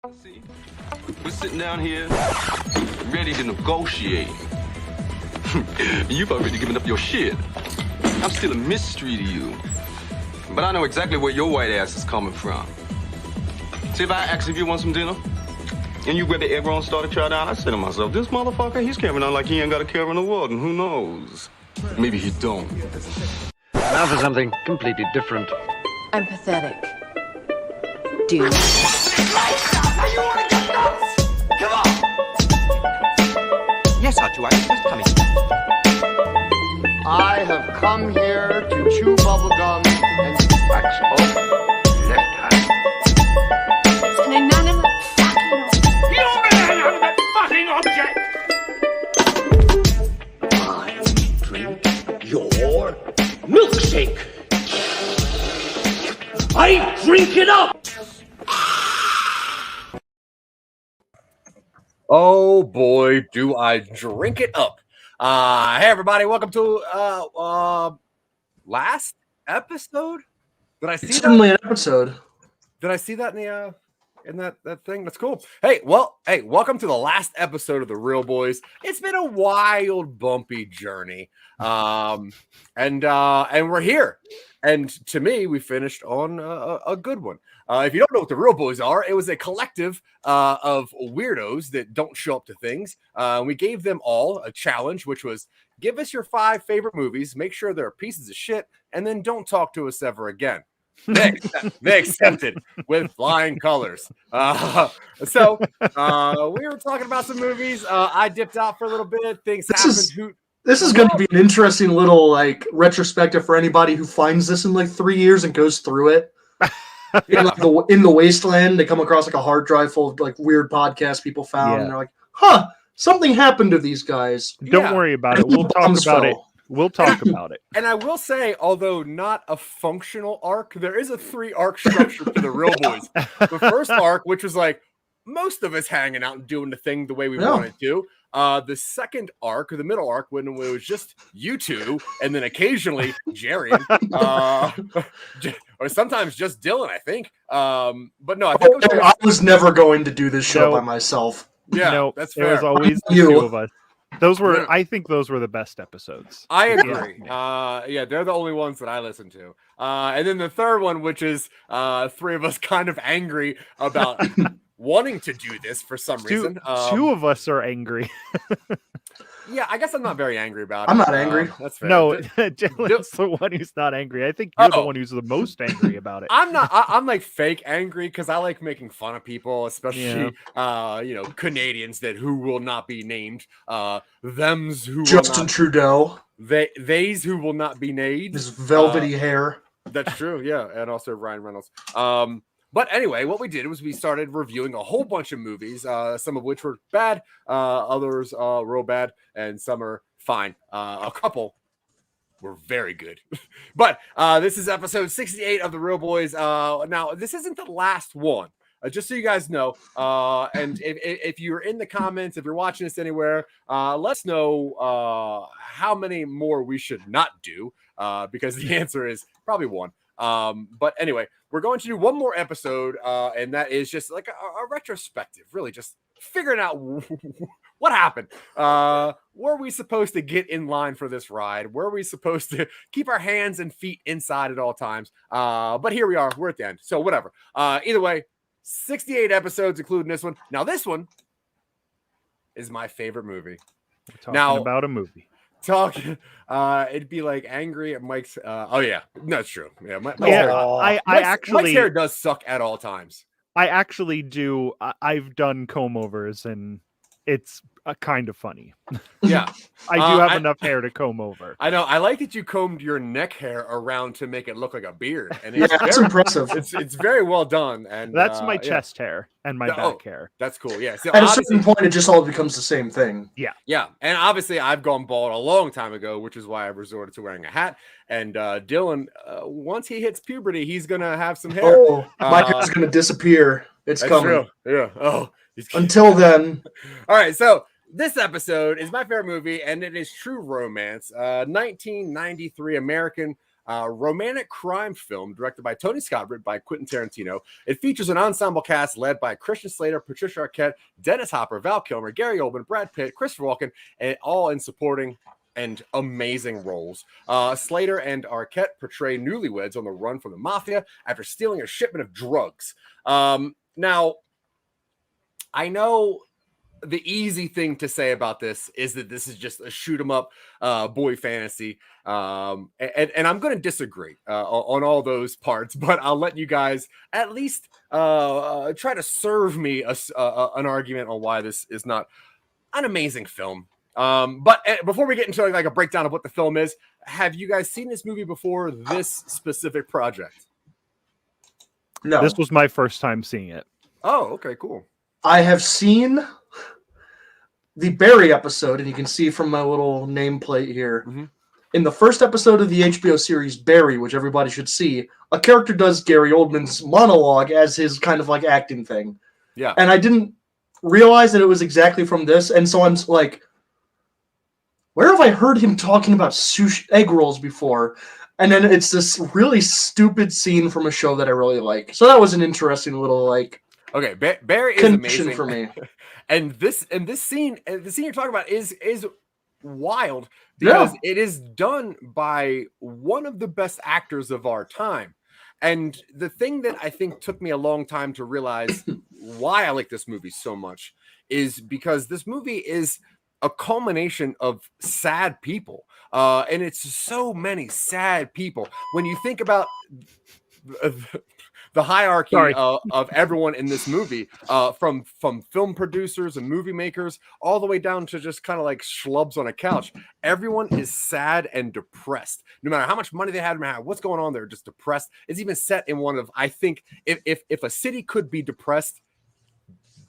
See, we're sitting down here, ready to negotiate. You've already given up your shit. I'm still a mystery to you. But I know exactly where your white ass is coming from. See, if I ask if you want some dinner, and you grab the egg roll and start to try down, I say to myself, this motherfucker, he's carrying on like he ain't got a care in the world, and who knows? Maybe he don't. Now for something completely different. I'm pathetic. Dude. Yes, Archie, I was just coming. I have come here to chew bubblegum and scratch off left hand. It's an inanimate fucking You're an inanimate fucking object! I drink your milkshake. I drink it up! Oh boy, do I drink it up. Hey everybody, welcome to last episode. Did I see It's that? only an episode. Did I see that in that thing? That's cool. Hey, welcome to the last episode of The Real Boys. It's been a wild, bumpy journey. And we're here. And to me, we finished on a good one. If you don't know what The Real Boys are, it was a collective of weirdos that don't show up to things. We gave them all a challenge, which was give us your 5 favorite movies, make sure they're pieces of shit, and then don't talk to us ever again. They accepted with flying colors. So we were talking about some movies. I dipped out for a little bit. Things happened. This is going to be an interesting little retrospective for anybody who finds this in 3 years and goes through it. In the wasteland, they come across a hard drive full of weird podcasts people found, and they're like, "Huh, something happened to these guys." Don't worry about it. We'll talk about it. We'll talk about it. And I will say, although not a functional arc, there is a 3-arc structure to The Real Boys. The first arc, which was most of us hanging out and doing the thing the way we wanted to. The second arc, or the middle arc, when it was just you two, and then occasionally Jerry, or sometimes just Dylan, I think. But no, I think I was never going to do this show by myself. Yeah, no, that's fair. It was always the two of us. I think those were the best episodes. I agree. Yeah, they're the only ones that I listen to. And then the third one, which is 3 of us kind of angry about wanting to do this for some reason. 2 of us are angry. Yeah, I guess I'm not very angry about it. I'm not angry. That's fair. No, Dylan's the one who's not angry. I think you're the one who's the most angry about it. I'm not. I'm fake angry because I like making fun of people, especially Canadians who will not be named. Thems who Justin Trudeau. Theys who will not be named. His velvety hair. That's true. Yeah, and also Ryan Reynolds. But anyway, what we did was we started reviewing a whole bunch of movies, some of which were bad, others real bad, and some are fine. A couple were very good. But this is episode 68 of The Real Boys. Now, this isn't the last one, just so you guys know. And if you're in the comments, if you're watching this anywhere, let us know how many more we should not do, because the answer is probably 1. But anyway, we're going to do one more episode, and that is just a retrospective, really just figuring out what happened. Were we supposed to get in line for this ride? Were we supposed to keep our hands and feet inside at all times? But here we are. We're at the end. So whatever. Either way, 68 episodes, including this one. Now, this one is my favorite movie. We're talking about a movie. It'd be like angry at Mike's. Oh yeah, that's true. Yeah, Mike's hair does suck at all times. I actually do. I've done comb overs, and it's kind of funny. Yeah, I do have enough hair to comb over. I know. I like that you combed your neck hair around to make it look like a beard, and that's impressive. It's very well done, and that's my chest hair and my back hair. That's cool. Yeah. So at a certain point, it just all becomes the same thing. Yeah, and obviously, I've gone bald a long time ago, which is why I've resorted to wearing a hat. And Dylan, once he hits puberty, he's gonna have some hair. Oh, my hair's gonna disappear. It's coming. True. Yeah. Oh. Until then. All right. So this episode is my favorite movie, and it is True Romance, 1993 American romantic crime film directed by Tony Scott, written by Quentin Tarantino. It features an ensemble cast led by Christian Slater, Patricia Arquette, Dennis Hopper, Val Kilmer, Gary Oldman, Brad Pitt, Christopher Walken, and all in supporting and amazing roles. Slater and Arquette portray newlyweds on the run from the Mafia after stealing a shipment of drugs. Now, I know the easy thing to say about this is that this is just a shoot 'em up boy fantasy. And I'm going to disagree on all those parts, but I'll let you guys at least try to serve me an argument on why this is not an amazing film. But before we get into like a breakdown of what the film is, have you guys seen this movie before this specific project? No. This was my first time seeing it. Oh, okay, cool. I have seen the Barry episode, and you can see from my little nameplate here. Mm-hmm. In the first episode of the HBO series Barry, which everybody should see, a character does Gary Oldman's monologue as his kind of like acting thing. Yeah. And I didn't realize that it was exactly from this, and so I'm like, where have I heard him talking about sushi egg rolls before? And then it's this really stupid scene from a show that I really like. So that was an interesting little like okay. Barry is connection amazing for me. and this scene, the scene you're talking about is wild because it is done by one of the best actors of our time. And the thing that I think took me a long time to realize why I like this movie so much is because this movie is a culmination of sad people. And it's so many sad people. When you think about the hierarchy of everyone in this movie, from film producers and movie makers, all the way down to just kind of like schlubs on a couch, everyone is sad and depressed. No matter how much money they had, no matter what's going on, they're just depressed. It's even set in one of, I think, if a city could be depressed,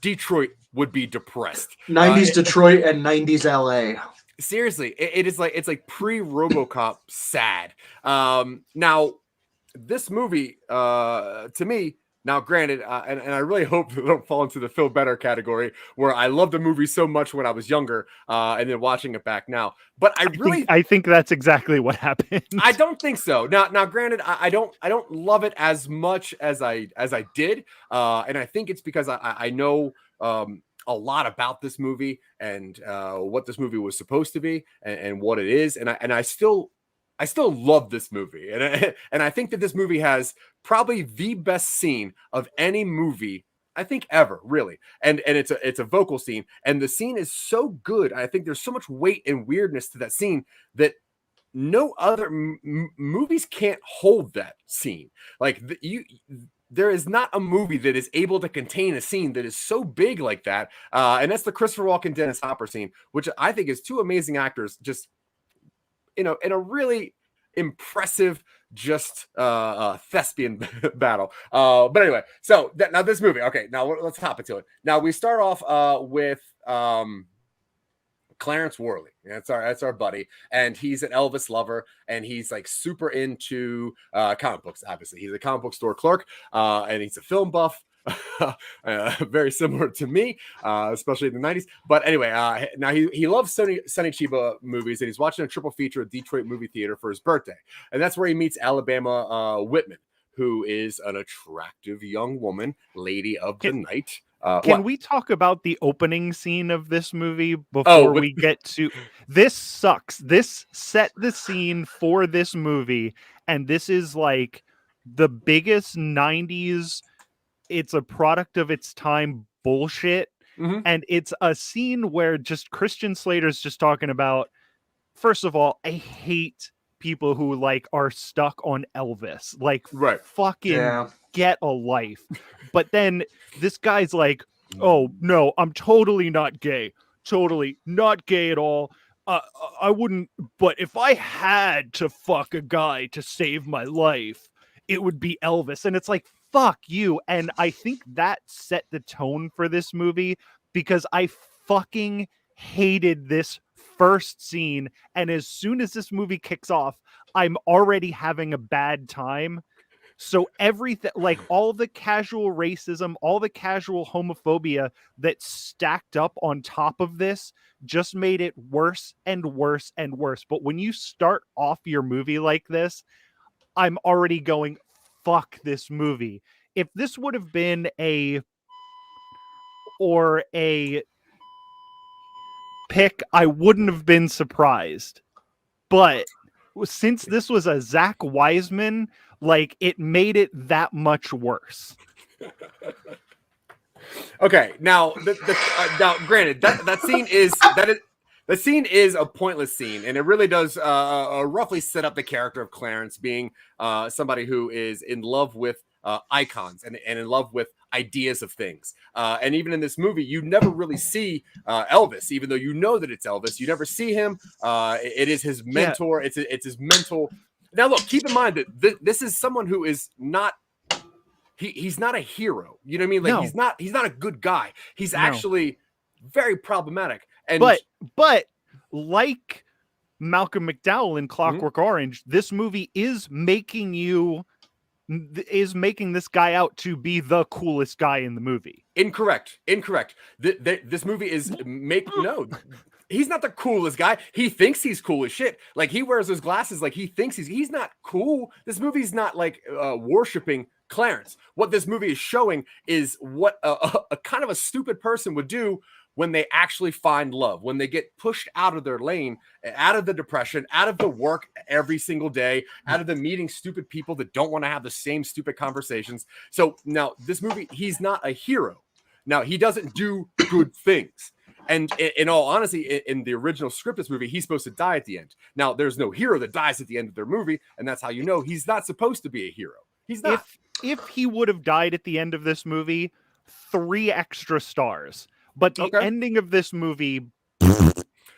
Detroit would be depressed. 90s Detroit and 90s LA. Seriously, it's like pre-RoboCop sad. Now, this movie, to me, now granted, and I really hope they don't fall into the feel better category where I loved the movie so much when I was younger, and then watching it back now. But I think that's exactly what happened. I don't think so. Now, granted, I don't love it as much as I did, and I think it's because I know a lot about this movie and what this movie was supposed to be and what it is, and I still love this movie, and I think that this movie has probably the best scene of any movie I think ever, really. And it's a vocal scene, and the scene is so good. I think there's so much weight and weirdness to that scene that no other movies can't hold that scene. Like there is not a movie that is able to contain a scene that is so big like that. And that's the Christopher Walken Dennis Hopper scene, which I think is two amazing actors just in a really impressive just thespian battle. But anyway, so now this movie. Okay, now let's hop into it. Now we start off with Clarence Worley. That's our buddy, and he's an Elvis lover, and he's like super into comic books. Obviously, he's a comic book store clerk, and he's a film buff. Very similar to me, especially in the 90s. But anyway, now he loves Sonny Chiba movies, and he's watching a triple feature at Detroit movie theater for his birthday, and that's where he meets Alabama Whitman, who is an attractive young woman, lady of the night. Can we talk about the opening scene of this movie before we get to this? Sucks. This set the scene for this movie, and this is like the biggest 90s. It's a product of its time bullshit. Mm-hmm. And it's a scene where just Christian Slater's just talking about, first of all, I hate people who like are stuck on Elvis. Like, fucking get a life. But then this guy's like, oh no, I'm totally not gay. Totally not gay at all. I wouldn't, but if I had to fuck a guy to save my life, it would be Elvis. And it's like, fuck you. And I think that set the tone for this movie because I fucking hated this first scene. And as soon as this movie kicks off, I'm already having a bad time. So everything, like all the casual racism, all the casual homophobia that stacked up on top of this just made it worse and worse and worse. But when you start off your movie like this, I'm already going, fuck this movie. If this would have been a pick, I wouldn't have been surprised. But since this was a Zack Wiseman, like, it made it that much worse. Okay, now now granted that scene is the scene is a pointless scene, and it really does roughly set up the character of Clarence being somebody who is in love with icons and in love with ideas of things. And even in this movie, you never really see Elvis, even though you know that it's Elvis. You never see him. It is his mentor. Yeah. It's his mental. Now, look, keep in mind that this is someone who is not. He's not a hero. You know what I mean? Like he's not a good guy. He's actually very problematic. And but like Malcolm McDowell in Clockwork Orange, this movie is making this guy out to be the coolest guy in the movie. Incorrect. This movie is he's not the coolest guy. He thinks he's cool as shit. Like, he wears those glasses like he thinks he's not cool. This movie's not like worshiping Clarence. What this movie is showing is what a kind of a stupid person would do when they actually find love, when they get pushed out of their lane, out of the depression, out of the work every single day, out of the meeting stupid people that don't want to have the same stupid conversations. So now this movie, he's not a hero. Now, he doesn't do good things. And in all honesty, in the original script of this movie, he's supposed to die at the end. Now, there's no hero that dies at the end of their movie, and that's how you know he's not supposed to be a hero. He's not. If he would have died at the end of this movie, 3 extra stars. But the ending of this movie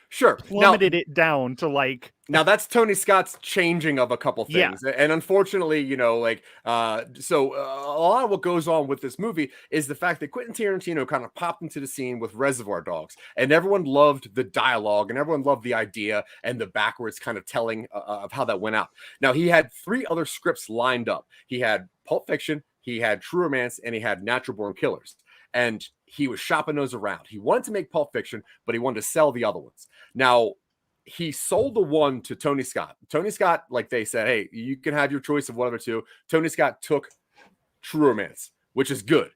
plummeted it down to like... Now, that's Tony Scott's changing of a couple things. Yeah. And unfortunately, you know, like, so a lot of what goes on with this movie is the fact that Quentin Tarantino kind of popped into the scene with Reservoir Dogs, and everyone loved the dialogue and everyone loved the idea and the backwards kind of telling of how that went out. Now, he had 3 other scripts lined up. He had Pulp Fiction, he had True Romance, and he had Natural Born Killers. And he was shopping those around. He wanted to make Pulp Fiction, but he wanted to sell the other ones. Now, he sold the one to Tony Scott. Tony Scott, like, they said, hey, you can have your choice of one of the 2. Tony Scott took True Romance, which is good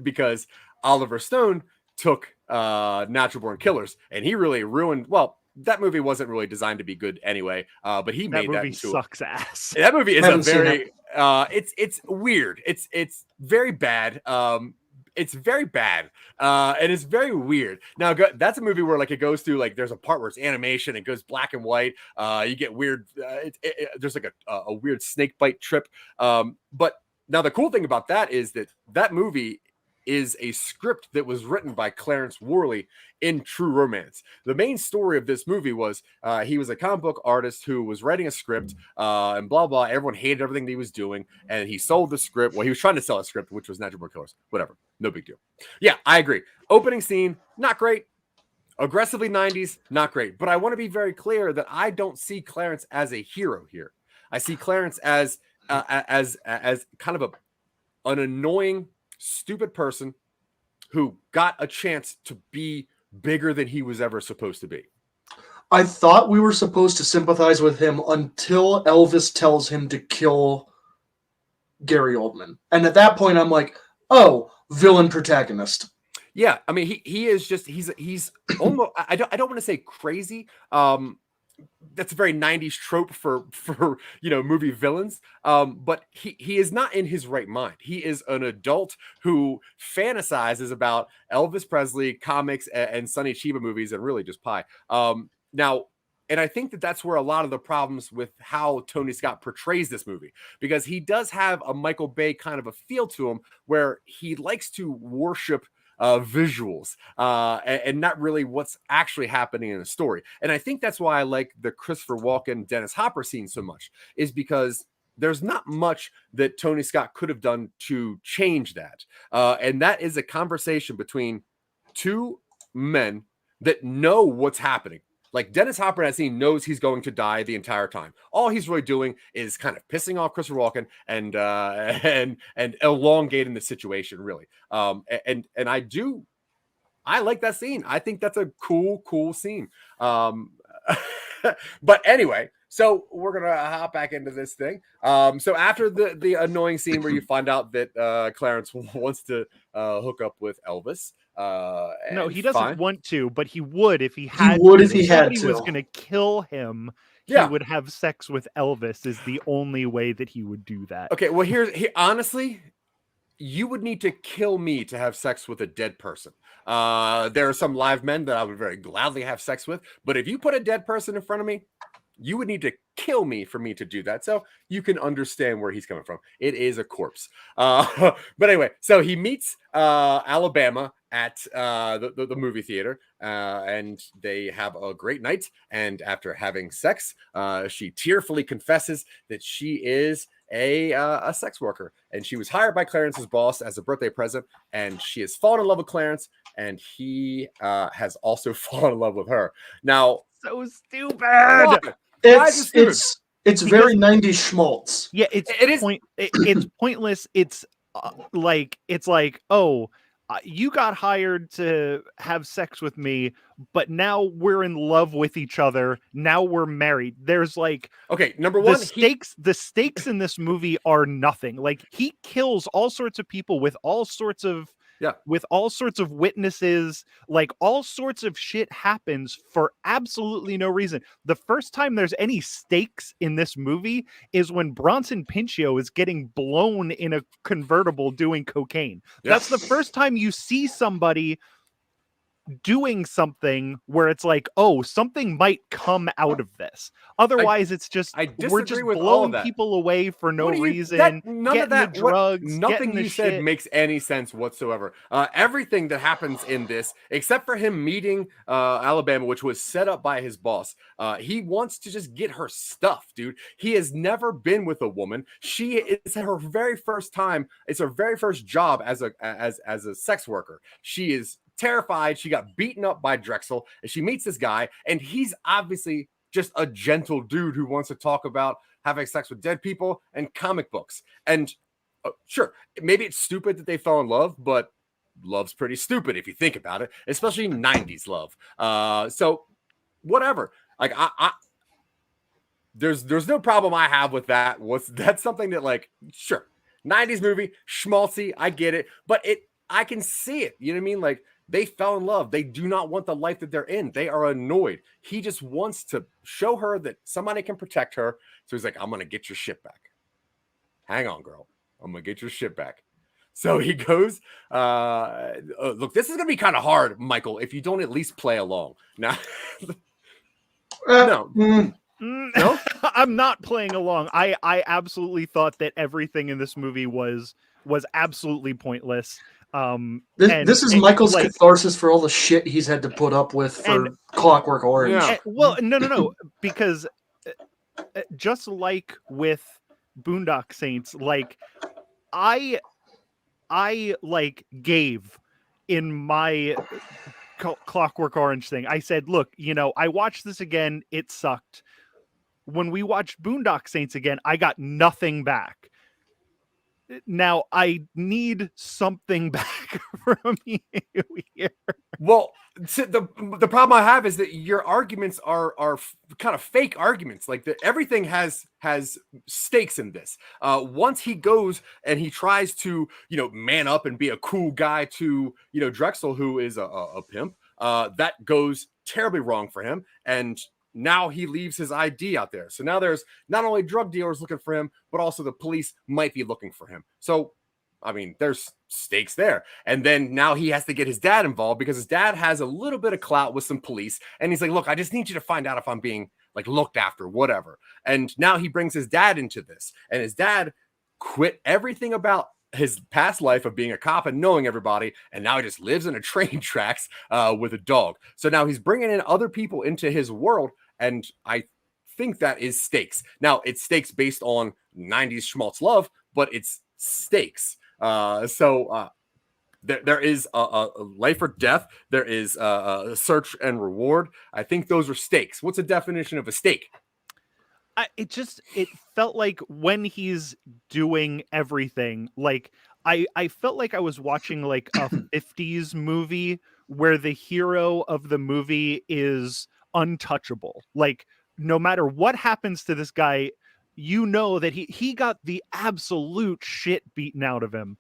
because Oliver Stone took Natural Born Killers, and he really ruined, well, that movie wasn't really designed to be good anyway, but he made that into sucks ass. That movie is a very it's weird. It's very bad. It's very bad, and it's very weird. Now, that's a movie where, like, it goes through, like, there's a part where it's animation, it goes black and white. You get weird. There's like a weird snake bite trip. But now the cool thing about that is that movie is a script that was written by Clarence Worley in True Romance. The main story of this movie was he was a comic book artist who was writing a script and blah, blah. Everyone hated everything that he was doing, and he sold the script. Well, he was trying to sell a script, which was Natural Born Killers. Whatever. No big deal. Yeah, I agree. Opening scene, not great. Aggressively 90s, not great. But I want to be very clear that I don't see Clarence as a hero here. I see Clarence as kind of an annoying, stupid person who got a chance to be bigger than he was ever supposed to be. I thought we were supposed to sympathize with him until Elvis tells him to kill Gary Oldman. And at that point, I'm like, oh, villain protagonist. Yeah, I mean, he is just, he's almost, I don't want to say crazy. That's a very 90s trope for movie villains. But he is not in his right mind. He is an adult who fantasizes about Elvis Presley comics and Sonny Chiba movies and really just pie. Now, and I think that's where a lot of the problems with how Tony Scott portrays this movie, because he does have a Michael Bay kind of a feel to him where he likes to worship visuals and not really what's actually happening in the story. And I think that's why I like the Christopher Walken Dennis Hopper scene so much, is because there's not much that Tony Scott could have done to change that. And that is a conversation between 2 men that know what's happening. Like, Dennis Hopper in that scene knows he's going to die the entire time. All he's really doing is kind of pissing off Christopher Walken and elongating the situation, really. And I like that scene. I think that's a cool scene. But anyway, So we're gonna hop back into this thing. So after the annoying scene where you find out that Clarence wants to hook up with Elvis, No, and he doesn't fine. want to, but he would if he had. would to. if he had somebody was to. going to kill him. He Yeah. would have sex with Elvis. Is the only way that he would do that. Okay, well here honestly, you would need to kill me to have sex with a dead person. There are some live men that I would very gladly have sex with, but if you put a dead person in front of me, you would need to kill me for me to do that. So you can understand where he's coming from. It is a corpse. But anyway, so he meets Alabama at the movie theater, and they have a great night. And after having sex, she tearfully confesses that she is a sex worker, and she was hired by Clarence's boss as a birthday present, and she has fallen in love with Clarence, and he has also fallen in love with her. Now, So stupid. why? Why is it stupid? It's very 90s schmaltz. Yeah, It is- it's pointless. It's like you got hired to have sex with me, but now we're in love with each other. Now we're married. There's like Okay, number one, the stakes in this movie are nothing. Like he kills all sorts of people with all sorts of witnesses. Like all sorts of shit happens for absolutely no reason. The first time there's any stakes in this movie is when Bronson Pinchot is getting blown in a convertible doing cocaine. That's the first time you see somebody doing something where it's like, oh, something might come out of this. Otherwise, it's just we're just with all blowing of that. people away for no reason. None getting of that the drugs, nothing getting the you said shit. makes any sense whatsoever. Everything that happens in this, except for him meeting Alabama, which was set up by his boss, he wants to just get her stuff, dude. He has never been with a woman. It's her very first time. It's her very first job as a sex worker. She is terrified. She got beaten up by Drexel, and she meets this guy, and he's obviously just a gentle dude who wants to talk about having sex with dead people and comic books. And sure, maybe it's stupid that they fell in love, but love's pretty stupid if you think about it, especially 90s love. So whatever. Like there's no problem I have with that. That's something that, like, sure, 90s movie, schmaltzy, I get it, but I can see it. You know what I mean? Like, they fell in love. They do not want the life that they're in. They are annoyed. He just wants to show her that somebody can protect her. So he's like, I'm going to get your shit back. Hang on, girl. I'm going to get your shit back. So he goes, look, this is going to be kind of hard, Michael, if you don't at least play along. Now, no. No, I'm not playing along. I absolutely thought that everything in this movie was absolutely pointless. This is Michael's catharsis for all the shit he's had to put up with for Clockwork Orange. Yeah. Well, no, because just like with Boondock Saints, like I like gave in my Clockwork Orange thing. I said, look, I watched this again. It sucked. When we watched Boondock Saints again, I got nothing back. Now I need something back from you here. Well, the problem I have is that your arguments are kind of fake arguments. Like everything has stakes in this. Once he goes and he tries to man up and be a cool guy to Drexel, who is a pimp, that goes terribly wrong for him, and now he leaves his ID out there. So now there's not only drug dealers looking for him, but also the police might be looking for him. So, I mean, there's stakes there. And then now he has to get his dad involved because his dad has a little bit of clout with some police. And he's like, look, I just need you to find out if I'm being like looked after, whatever. And now he brings his dad into this. And his dad quit everything about his past life of being a cop and knowing everybody, and now he just lives in a train tracks with a dog. So now he's bringing in other people into his world, and I think that is stakes. Now, it's stakes based on 90s schmaltz love, but it's stakes. So there is a life or death. There is a search and reward. I think those are stakes. What's the definition of a stake? It felt like when he's doing everything, like I felt like I was watching like a 50s movie where the hero of the movie is untouchable. Like no matter what happens to this guy, you know that he got the absolute shit beaten out of him.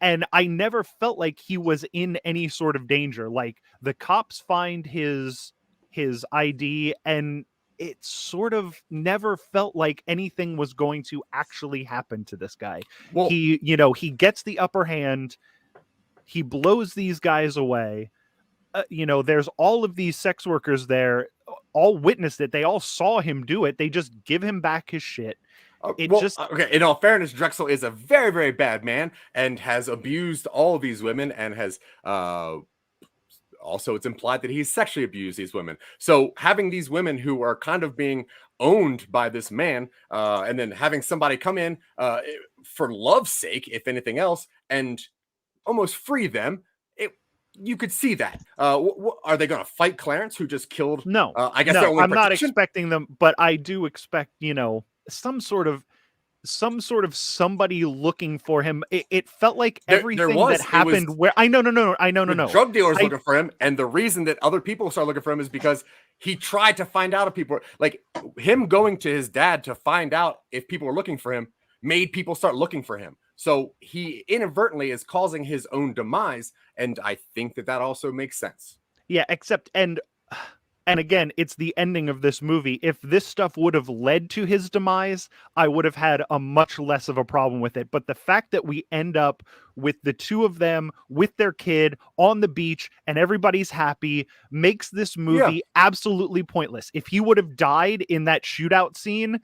And I never felt like he was in any sort of danger. Like, the cops find his ID, and it sort of never felt like anything was going to actually happen to this guy. Well, He gets the upper hand. He blows these guys away. There's all of these sex workers there, all witnessed it. They all saw him do it. They just give him back his shit. Okay. In all fairness, Drexel is a very, very bad man and has abused all of these women, and has also, it's implied that he's sexually abused these women. So having these women who are kind of being owned by this man, and then having somebody come in for love's sake, if anything else, and almost free them. You could see that. Are they going to fight Clarence, who just killed? No, I guess no, I'm not expecting them, but I do expect, some sort of somebody looking for him. It felt like everything that happened where no. Drug dealers looking for him, and the reason that other people started looking for him is because he tried to find out if people like him going to his dad to find out if people were looking for him made people start looking for him. So he inadvertently is causing his own demise, and I think that also makes sense. Yeah, except and again, it's the ending of this movie. If this stuff would have led to his demise, I would have had a much less of a problem with it. But the fact that we end up with the two of them with their kid on the beach and everybody's happy makes this movie absolutely pointless. If he would have died in that shootout scene,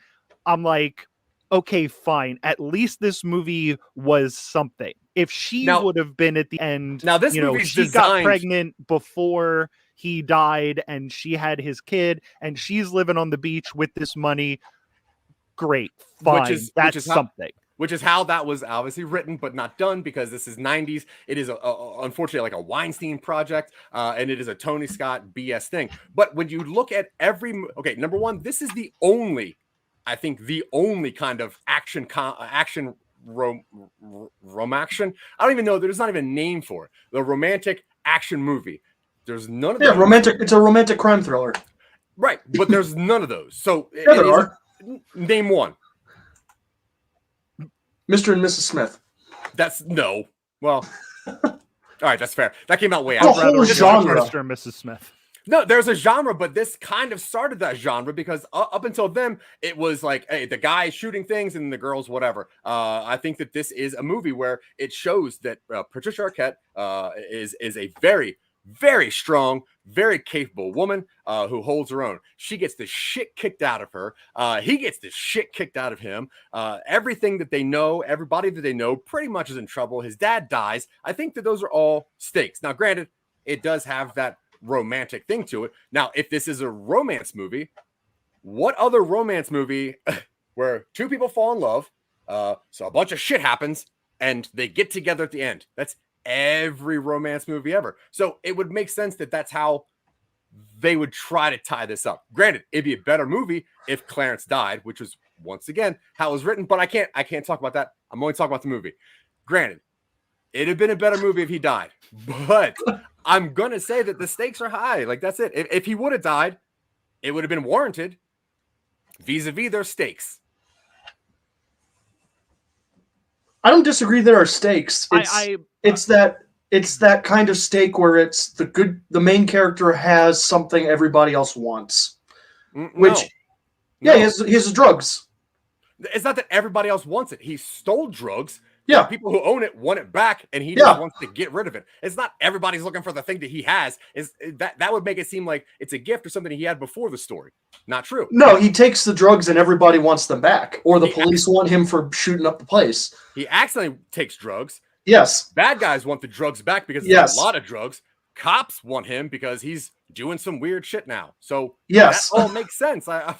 I'm like, okay, fine. At least this movie was something. If she would have been at the end, now this movie's she got pregnant before he died and she had his kid and she's living on the beach with this money, great, fine. That's something. Which is how that was obviously written, but not done, because this is 90s. It is unfortunately like a Weinstein project, and it is a Tony Scott BS thing. But when you look at number one, this is the only kind of action romaction. I don't even know. There's not even a name for it. The romantic action movie. There's none of those. Yeah, romantic. It's a romantic crime thriller. Right, but there's none of those. So there are. Name one. Mr. and Mrs. Smith. That's no. Well, all right, that's fair. That came out way after. I'd rather genre. Mr. and Mrs. Smith. No, there's a genre, but this kind of started that genre, because up until then, it was like, hey, the guy shooting things and the girls, whatever. I think that this is a movie where it shows that Patricia Arquette is a very, very strong, very capable woman who holds her own. She gets the shit kicked out of her. He gets the shit kicked out of him. Everything that they know, everybody that they know pretty much is in trouble. His dad dies. I think that those are all stakes. Now, granted, it does have that romantic thing to it. Now, if this is a romance movie, what other romance movie where two people fall in love, so a bunch of shit happens and they get together at the end? That's every romance movie ever. So it would make sense that that's how they would try to tie this up. Granted, it'd be a better movie if Clarence died, which was once again how it was written, but I can't talk about that. I'm only talking about the movie. Granted, it'd have been a better movie if he died, but I'm gonna say that the stakes are high. Like, that's it. If he would have died, it would have been warranted vis-a-vis their stakes. I don't disagree. There are stakes. It's that kind of stake where it's the main character has something everybody else wants. He has drugs. It's not that everybody else wants it. He stole drugs. Yeah. The people who own it want it back, and he just wants to get rid of it. It's not everybody's looking for the thing that he has. That would make it seem like it's a gift or something he had before the story. Not true. No, he takes the drugs and everybody wants them back, or the police want him for shooting up the place. He accidentally takes drugs. Yes. Bad guys want the drugs back because there's a lot of drugs. Cops want him because he's doing some weird shit now. So that all makes sense. I'm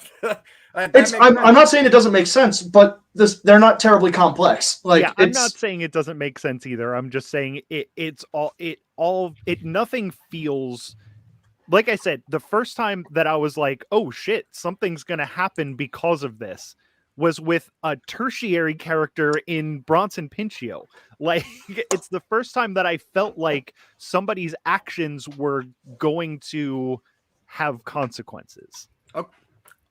not saying it doesn't make sense, but they're not terribly complex. I'm not saying it doesn't make sense either. I'm just saying nothing feels, like I said, the first time that I was like, oh shit, something's gonna happen because of this, was with a tertiary character in Bronson Pinchot. Like, it's the first time that I felt like somebody's actions were going to have consequences.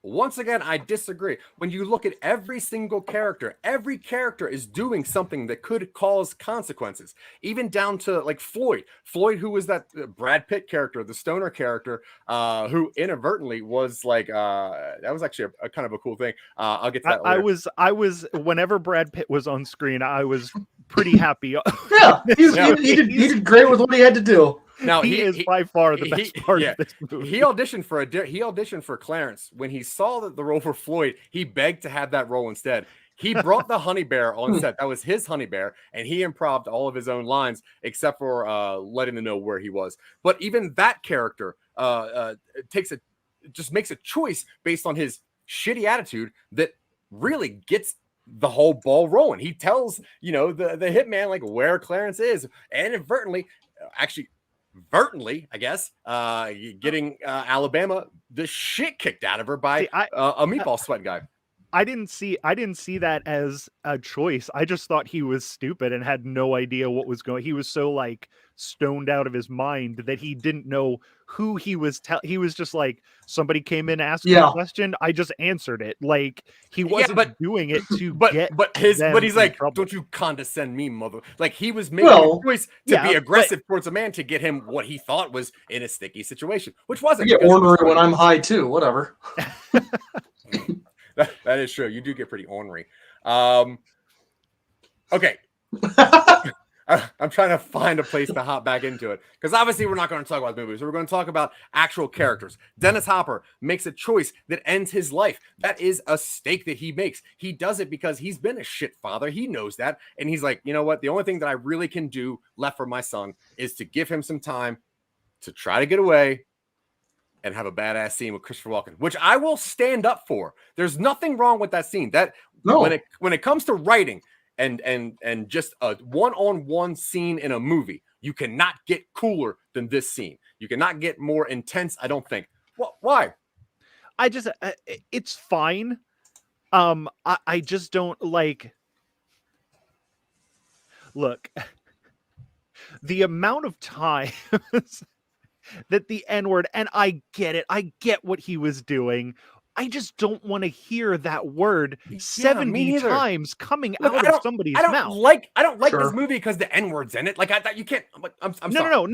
Once again, I disagree. When you look at every single character, every character is doing something that could cause consequences, even down to like Floyd. Floyd, who was that Brad Pitt character, the stoner character, who inadvertently was like, that was actually a kind of a cool thing. I'll get to that later. I was, whenever Brad Pitt was on screen, I was pretty happy. Yeah, he did great with what he had to do. Now he is by far the best part of this movie. He auditioned for Clarence. When he saw that the role for Floyd, he begged to have that role instead. He brought the honey bear on set. That was his honey bear, and he improv'd all of his own lines except for letting them know where he was. But even that character just makes a choice based on his shitty attitude that really gets the whole ball rolling. He tells the hitman like where Clarence is, and inadvertently, I guess, getting Alabama the shit kicked out of her by a meatball sweat guy. I didn't see that as a choice. I just thought he was stupid and had no idea what was going. He was so like stoned out of his mind that he didn't know who he was. He was just like, somebody came in asking a question, I just answered it. Like he wasn't doing it to get. But he's like, trouble. Don't you condescend me, mother. Like he was making a choice to be aggressive towards a man to get him what he thought was in a sticky situation, which wasn't. I get ornery when I'm high too. Whatever. That is true. You do get pretty ornery. Okay. I'm trying to find a place to hop back into it because obviously we're not going to talk about movies. We're going to talk about actual characters. Dennis Hopper makes a choice that ends his life. That is a stake that he makes. He does it because he's been a shit father. He knows that. And he's like, you know what? The only thing that I really can do left for my son is to give him some time to try to get away and have a badass scene with Christopher Walken, which I will stand up for. There's nothing wrong with that scene. When it comes to writing and just a one-on-one scene in a movie, you cannot get cooler than this scene. You cannot get more intense, I don't think. Why? I just it's fine. I just don't like. Look, the amount of time that the N-word, and I get it. I get what he was doing. I just don't want to hear that word 70 times coming out of somebody's mouth. I don't like this movie because the N-word's in it. Like I thought you can't. I'm sorry. No.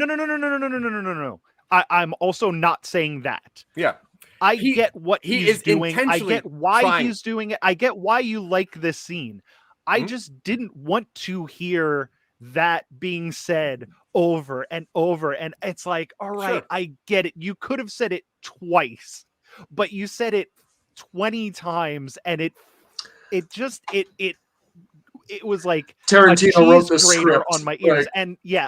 I'm also not saying that. Yeah. I get what he's doing. I get why he's doing it. I get why you like this scene. I just didn't want to hear that being said over and over. And it's like, all right, sure. I get it. You could have said it twice, but you said it 20 times. And it was like Tarantino wrote the script on my ears. Right. And yeah,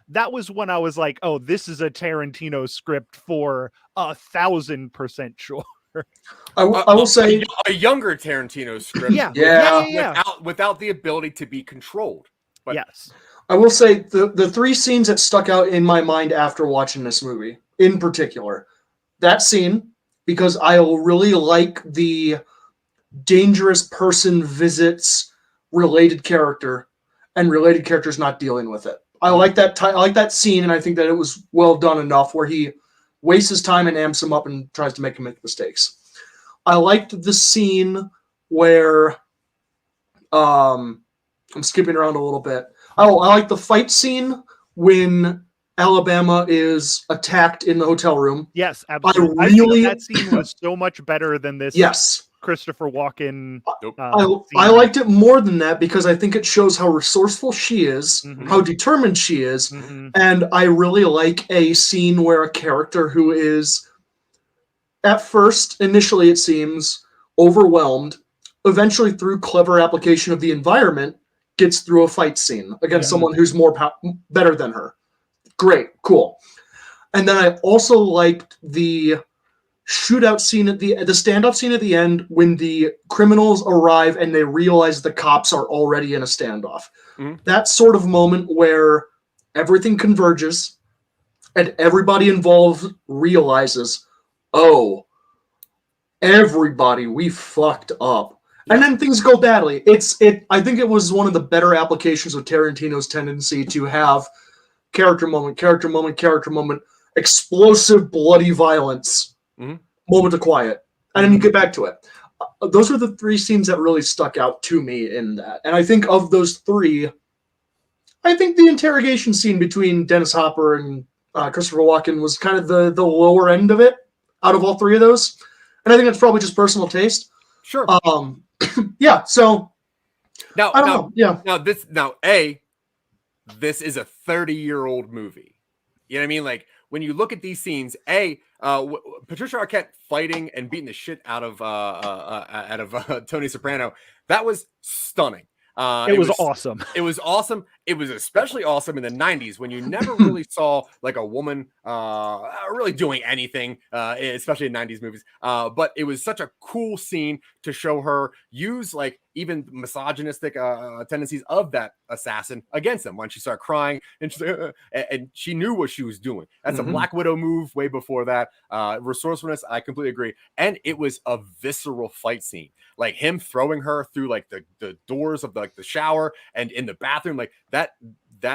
that was when I was like, oh, this is a Tarantino script for 1,000% sure. I will say a younger Tarantino script. Yeah. Without the ability to be controlled. But yes. I will say the three scenes that stuck out in my mind after watching this movie, in particular, that scene, because I really like the dangerous person visits related character and related characters not dealing with it. I like that scene, and I think that it was well done enough where he wastes his time and amps him up and tries to make him make mistakes. I liked the scene where I'm skipping around a little bit. Oh, I like the fight scene when Alabama is attacked in the hotel room. Yes, absolutely. That scene was so much better than this. Yes. Christopher Walken. I liked it more than that because I think it shows how resourceful she is, how determined she is, and I really like a scene where a character who is, at first, initially it seems, overwhelmed, eventually through clever application of the environment, gets through a fight scene against someone who's better than her. Great, cool. And then I also liked the shootout scene the standoff scene at the end when the criminals arrive and they realize the cops are already in a standoff. That sort of moment where everything converges and everybody involved realizes, oh, everybody, we fucked up. And then things go badly. I think it was one of the better applications of Tarantino's tendency to have character moment, explosive, bloody violence, moment of quiet. and then you get back to it. Those are the three scenes that really stuck out to me in that. And I think of those three, I think the interrogation scene between Dennis Hopper and Christopher Walken was kind of the lower end of it out of all three of those. And I think that's probably just personal taste. Sure. Yeah. So now, I don't know. Yeah. This is a 30-year-old movie. You know what I mean? Like when you look at these scenes, Patricia Arquette fighting and beating the shit out of Tony Soprano, that was stunning. It was awesome. It was awesome. It was especially awesome in the 90s when you never really saw like a woman really doing anything, especially in 90s movies. But it was such a cool scene to show her use like even misogynistic tendencies of that assassin against him when she started crying and she knew what she was doing. That's a Black Widow move way before that. Resourcefulness, I completely agree. And it was a visceral fight scene. Like him throwing her through like the doors of the shower and in the bathroom, like that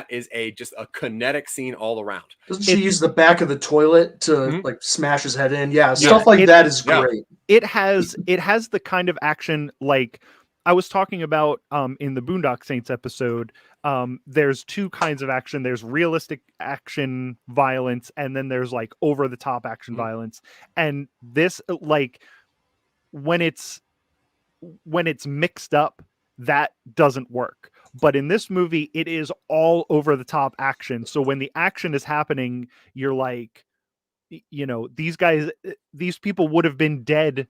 is just a kinetic scene all around. Doesn't she use the back of the toilet to like smash his head in? Yeah, stuff like that is great. It has the kind of action like I was talking about in the Boondock Saints episode. There's two kinds of action. There's realistic action violence, and then there's like over the top action violence. And this like when it's mixed up, that doesn't work. But in this movie, it is all over the top action. So when the action is happening, you're like, you know, these people would have been dead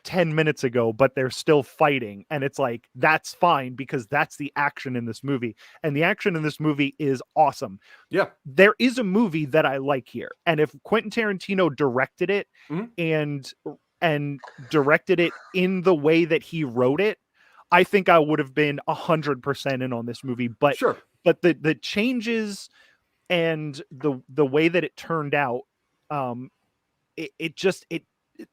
10 minutes ago, but they're still fighting. And it's like, that's fine because that's the action in this movie. And the action in this movie is awesome. Yeah. There is a movie that I like here. And if Quentin Tarantino directed it and directed it in the way that he wrote it, I think I would have been 100% in on this movie. But sure. But the changes and the way that it turned out,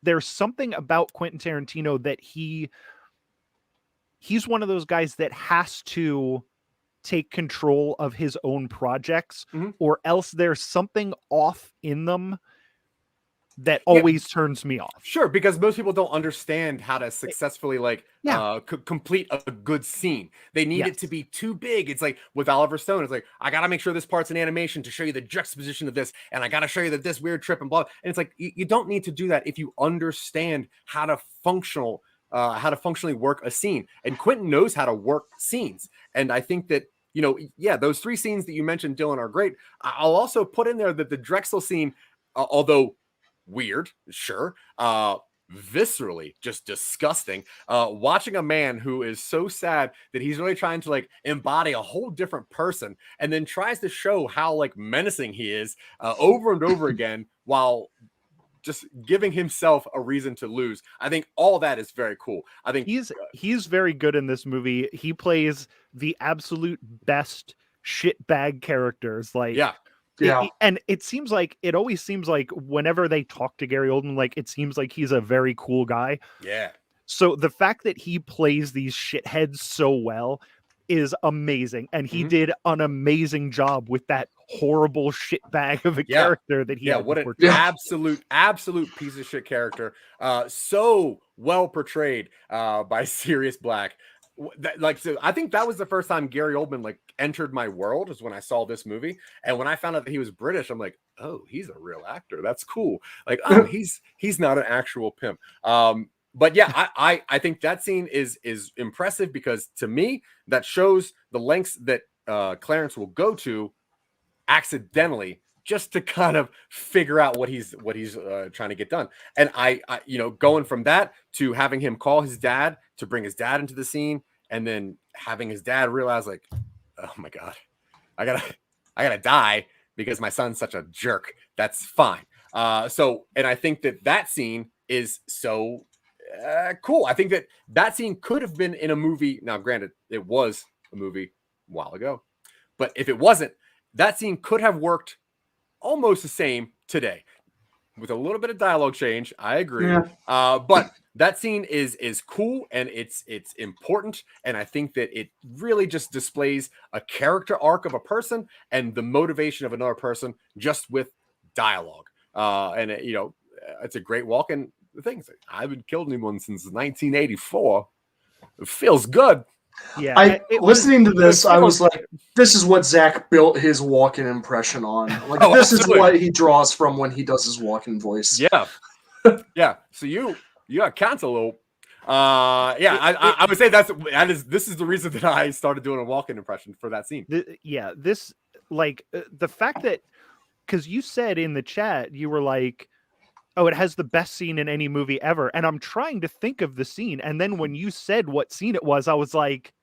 there's something about Quentin Tarantino that he's one of those guys that has to take control of his own projects, or else there's something off in them that always turns me off. Sure, because most people don't understand how to successfully complete a good scene. They need it to be too big. It's like with Oliver Stone, it's like, I got to make sure this part's in animation to show you the juxtaposition of this, and I got to show you that this weird trip and blah. And it's like, you don't need to do that if you understand how to functionally work a scene. And Quentin knows how to work scenes. And I think that, those three scenes that you mentioned, Dylan, are great. I'll also put in there that the Drexel scene, although weird, sure, viscerally just disgusting, watching a man who is so sad that he's really trying to like embody a whole different person and then tries to show how like menacing he is over and over again while just giving himself a reason to lose. I think all that is very cool. I think he's very good in this movie. He plays the absolute best shitbag characters. Like, and it always seems like whenever they talk to Gary Oldman, like it seems like he's a very cool guy. Yeah. So the fact that he plays these shitheads so well is amazing. And he did an amazing job with that horrible shitbag of a character that he had. What an absolute piece of shit character. So well portrayed by Sirius Black. So I think that was the first time Gary Oldman like entered my world, is when I saw this movie. And when I found out that he was British, I'm like, oh, he's a real actor. That's cool. Like, oh, he's not an actual pimp. But yeah, I think that scene is impressive because to me that shows the lengths that Clarence will go to accidentally just to kind of figure out what he's trying to get done. And I going from that to having him call his dad to bring his dad into the scene, and then having his dad realize like, oh my God, I gotta die because my son's such a jerk. That's fine. And I think that scene is so cool. I think that scene could have been in a movie. Now, granted, it was a movie a while ago, but if it wasn't, that scene could have worked almost the same today with a little bit of dialogue change. I agree. Yeah. But that scene is cool and it's important. And I think that it really just displays a character arc of a person and the motivation of another person just with dialogue. It's a great walk. And the thing is, I haven't killed anyone since 1984. It feels good. Yeah, Listening to this, I was like, this is what Zack built his Walken impression on. Like, this absolutely. is what he draws from when he does his Walken voice. Yeah. Yeah. So you got cantaloupe. I would say this is the reason that I started doing a Walken impression for that scene. The fact that, because you said in the chat, you were like, oh, it has the best scene in any movie ever. And I'm trying to think of the scene. And then when you said what scene it was, I was like,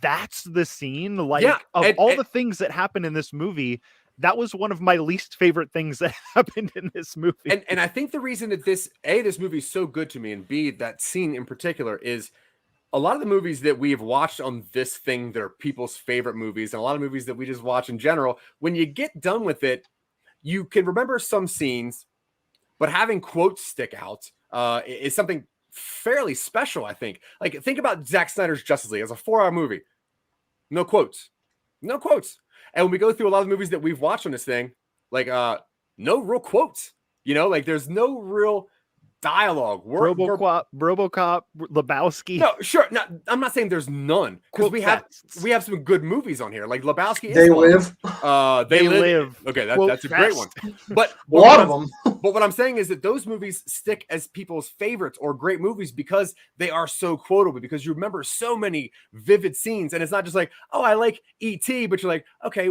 that's the scene. Like, all the things that happen in this movie, that was one of my least favorite things that happened in this movie. And I think the reason that this movie is so good to me, and B, that scene in particular, is a lot of the movies that we have watched on this thing, they're people's favorite movies, and a lot of movies that we just watch in general, when you get done with it, you can remember some scenes, but having quotes stick out is something fairly special, I think. Like, think about Zack Snyder's Justice League as a 4-hour movie. No quotes. No quotes. And when we go through a lot of movies that we've watched on this thing, like, no real quotes. You know, like, there's no real dialogue. RoboCop, Lebowski. No, sure. No, I'm not saying there's none, because we have some good movies on here. Like Lebowski. They Live. They live. Okay, that's a great one. But a lot of them. But what I'm saying is that those movies stick as people's favorites or great movies because they are so quotable. Because you remember so many vivid scenes, and it's not just like, oh, I like E.T., but you're like, okay,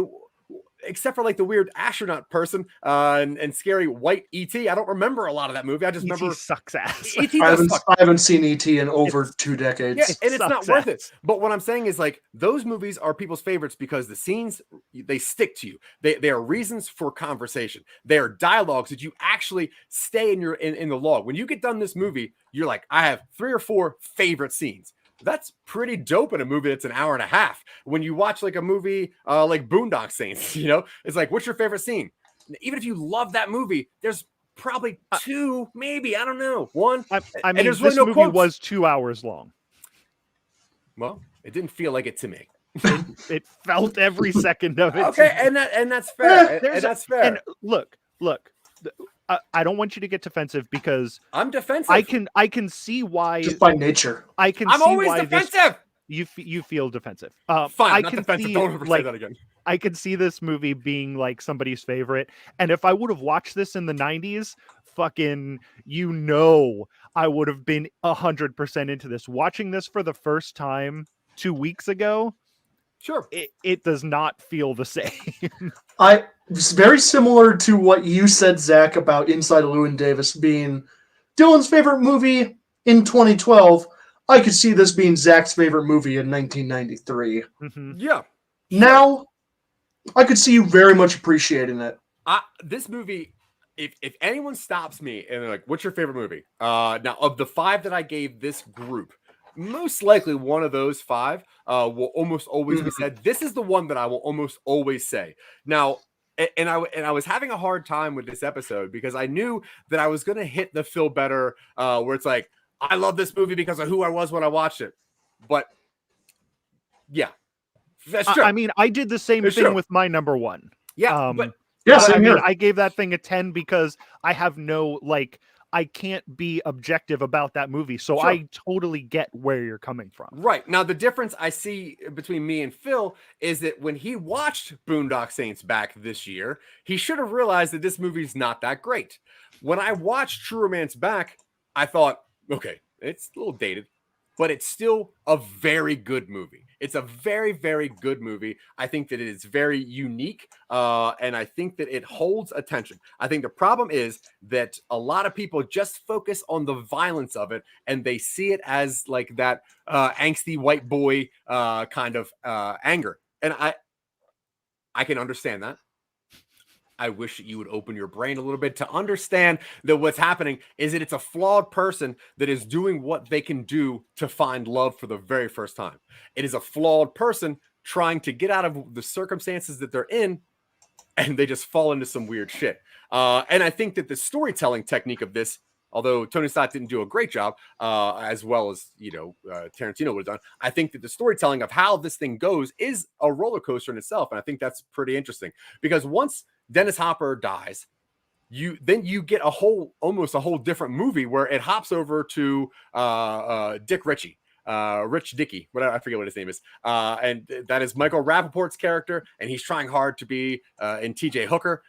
except for like the weird astronaut person and scary white E.T. I don't remember a lot of that movie. I just remember sucks ass. E.T. I haven't seen E.T. in over 2 decades. Yeah, and it's not worth it. But what I'm saying is, like, those movies are people's favorites because the scenes, they stick to you. They are reasons for conversation. They are dialogues that you actually stay in the log. When you get done this movie, you're like, I have 3 or 4 favorite scenes. That's pretty dope in a movie that's an hour and a half. When you watch like a movie like Boondock Saints, you know, it's like, what's your favorite scene? Even if you love that movie, there's probably 2, maybe, I don't know, 1. I mean, this movie was 2 hours long. Well, it didn't feel like it to me. It felt every second of it. Okay, and that's fair. And that's fair. And look. I don't want you to get defensive because I'm defensive. I can see why. Just by nature, I'm always why defensive. You feel defensive. Fine, I'm not defensive. Don't ever say that again. I could see this movie being like somebody's favorite, and if I would have watched this in the 90s, fucking, I would have been 100% into this. Watching this for the first time 2 weeks ago, sure, it does not feel the same. It's very similar to what you said, Zach, about Inside Llewyn Davis being Dylan's favorite movie in 2012. I could see this being Zach's favorite movie in 1993. Mm-hmm. Yeah. Now, I could see you very much appreciating it. This movie, if anyone stops me and they're like, what's your favorite movie? Now, of the 5 that I gave this group, most likely one of those 5 will almost always be said. This is the one that I will almost always say. Now, and I was having a hard time with this episode because I knew that I was going to hit the feel better where it's like, I love this movie because of who I was when I watched it. But yeah, that's true. I mean, I did the same thing with my number 1. Yeah. Same here. I gave that thing a 10 because I have I can't be objective about that movie. So I totally get where you're coming from. Right. Now, the difference I see between me and Phil is that when he watched Boondock Saints back this year, he should have realized that this movie's not that great. When I watched True Romance back, I thought, okay, it's a little dated, but it's still a very good movie. It's a very, very good movie. I think that it is very unique, and I think that it holds attention. I think the problem is that a lot of people just focus on the violence of it, and they see it as like that angsty white boy kind of anger. And I can understand that. I wish that you would open your brain a little bit to understand that what's happening is that it's a flawed person that is doing what they can do to find love for the very first time. It is a flawed person trying to get out of the circumstances that they're in, and they just fall into some weird shit. And I think that the storytelling technique of this, although Tony Scott didn't do a great job, as well as, Tarantino would have done, I think that the storytelling of how this thing goes is a roller coaster in itself. And I think that's pretty interesting because once Dennis Hopper dies, you get almost a whole different movie where it hops over to Dick Ritchie. Rich Dickey, whatever, I forget what his name is. And that is Michael Rappaport's character, and he's trying hard to be in TJ Hooker.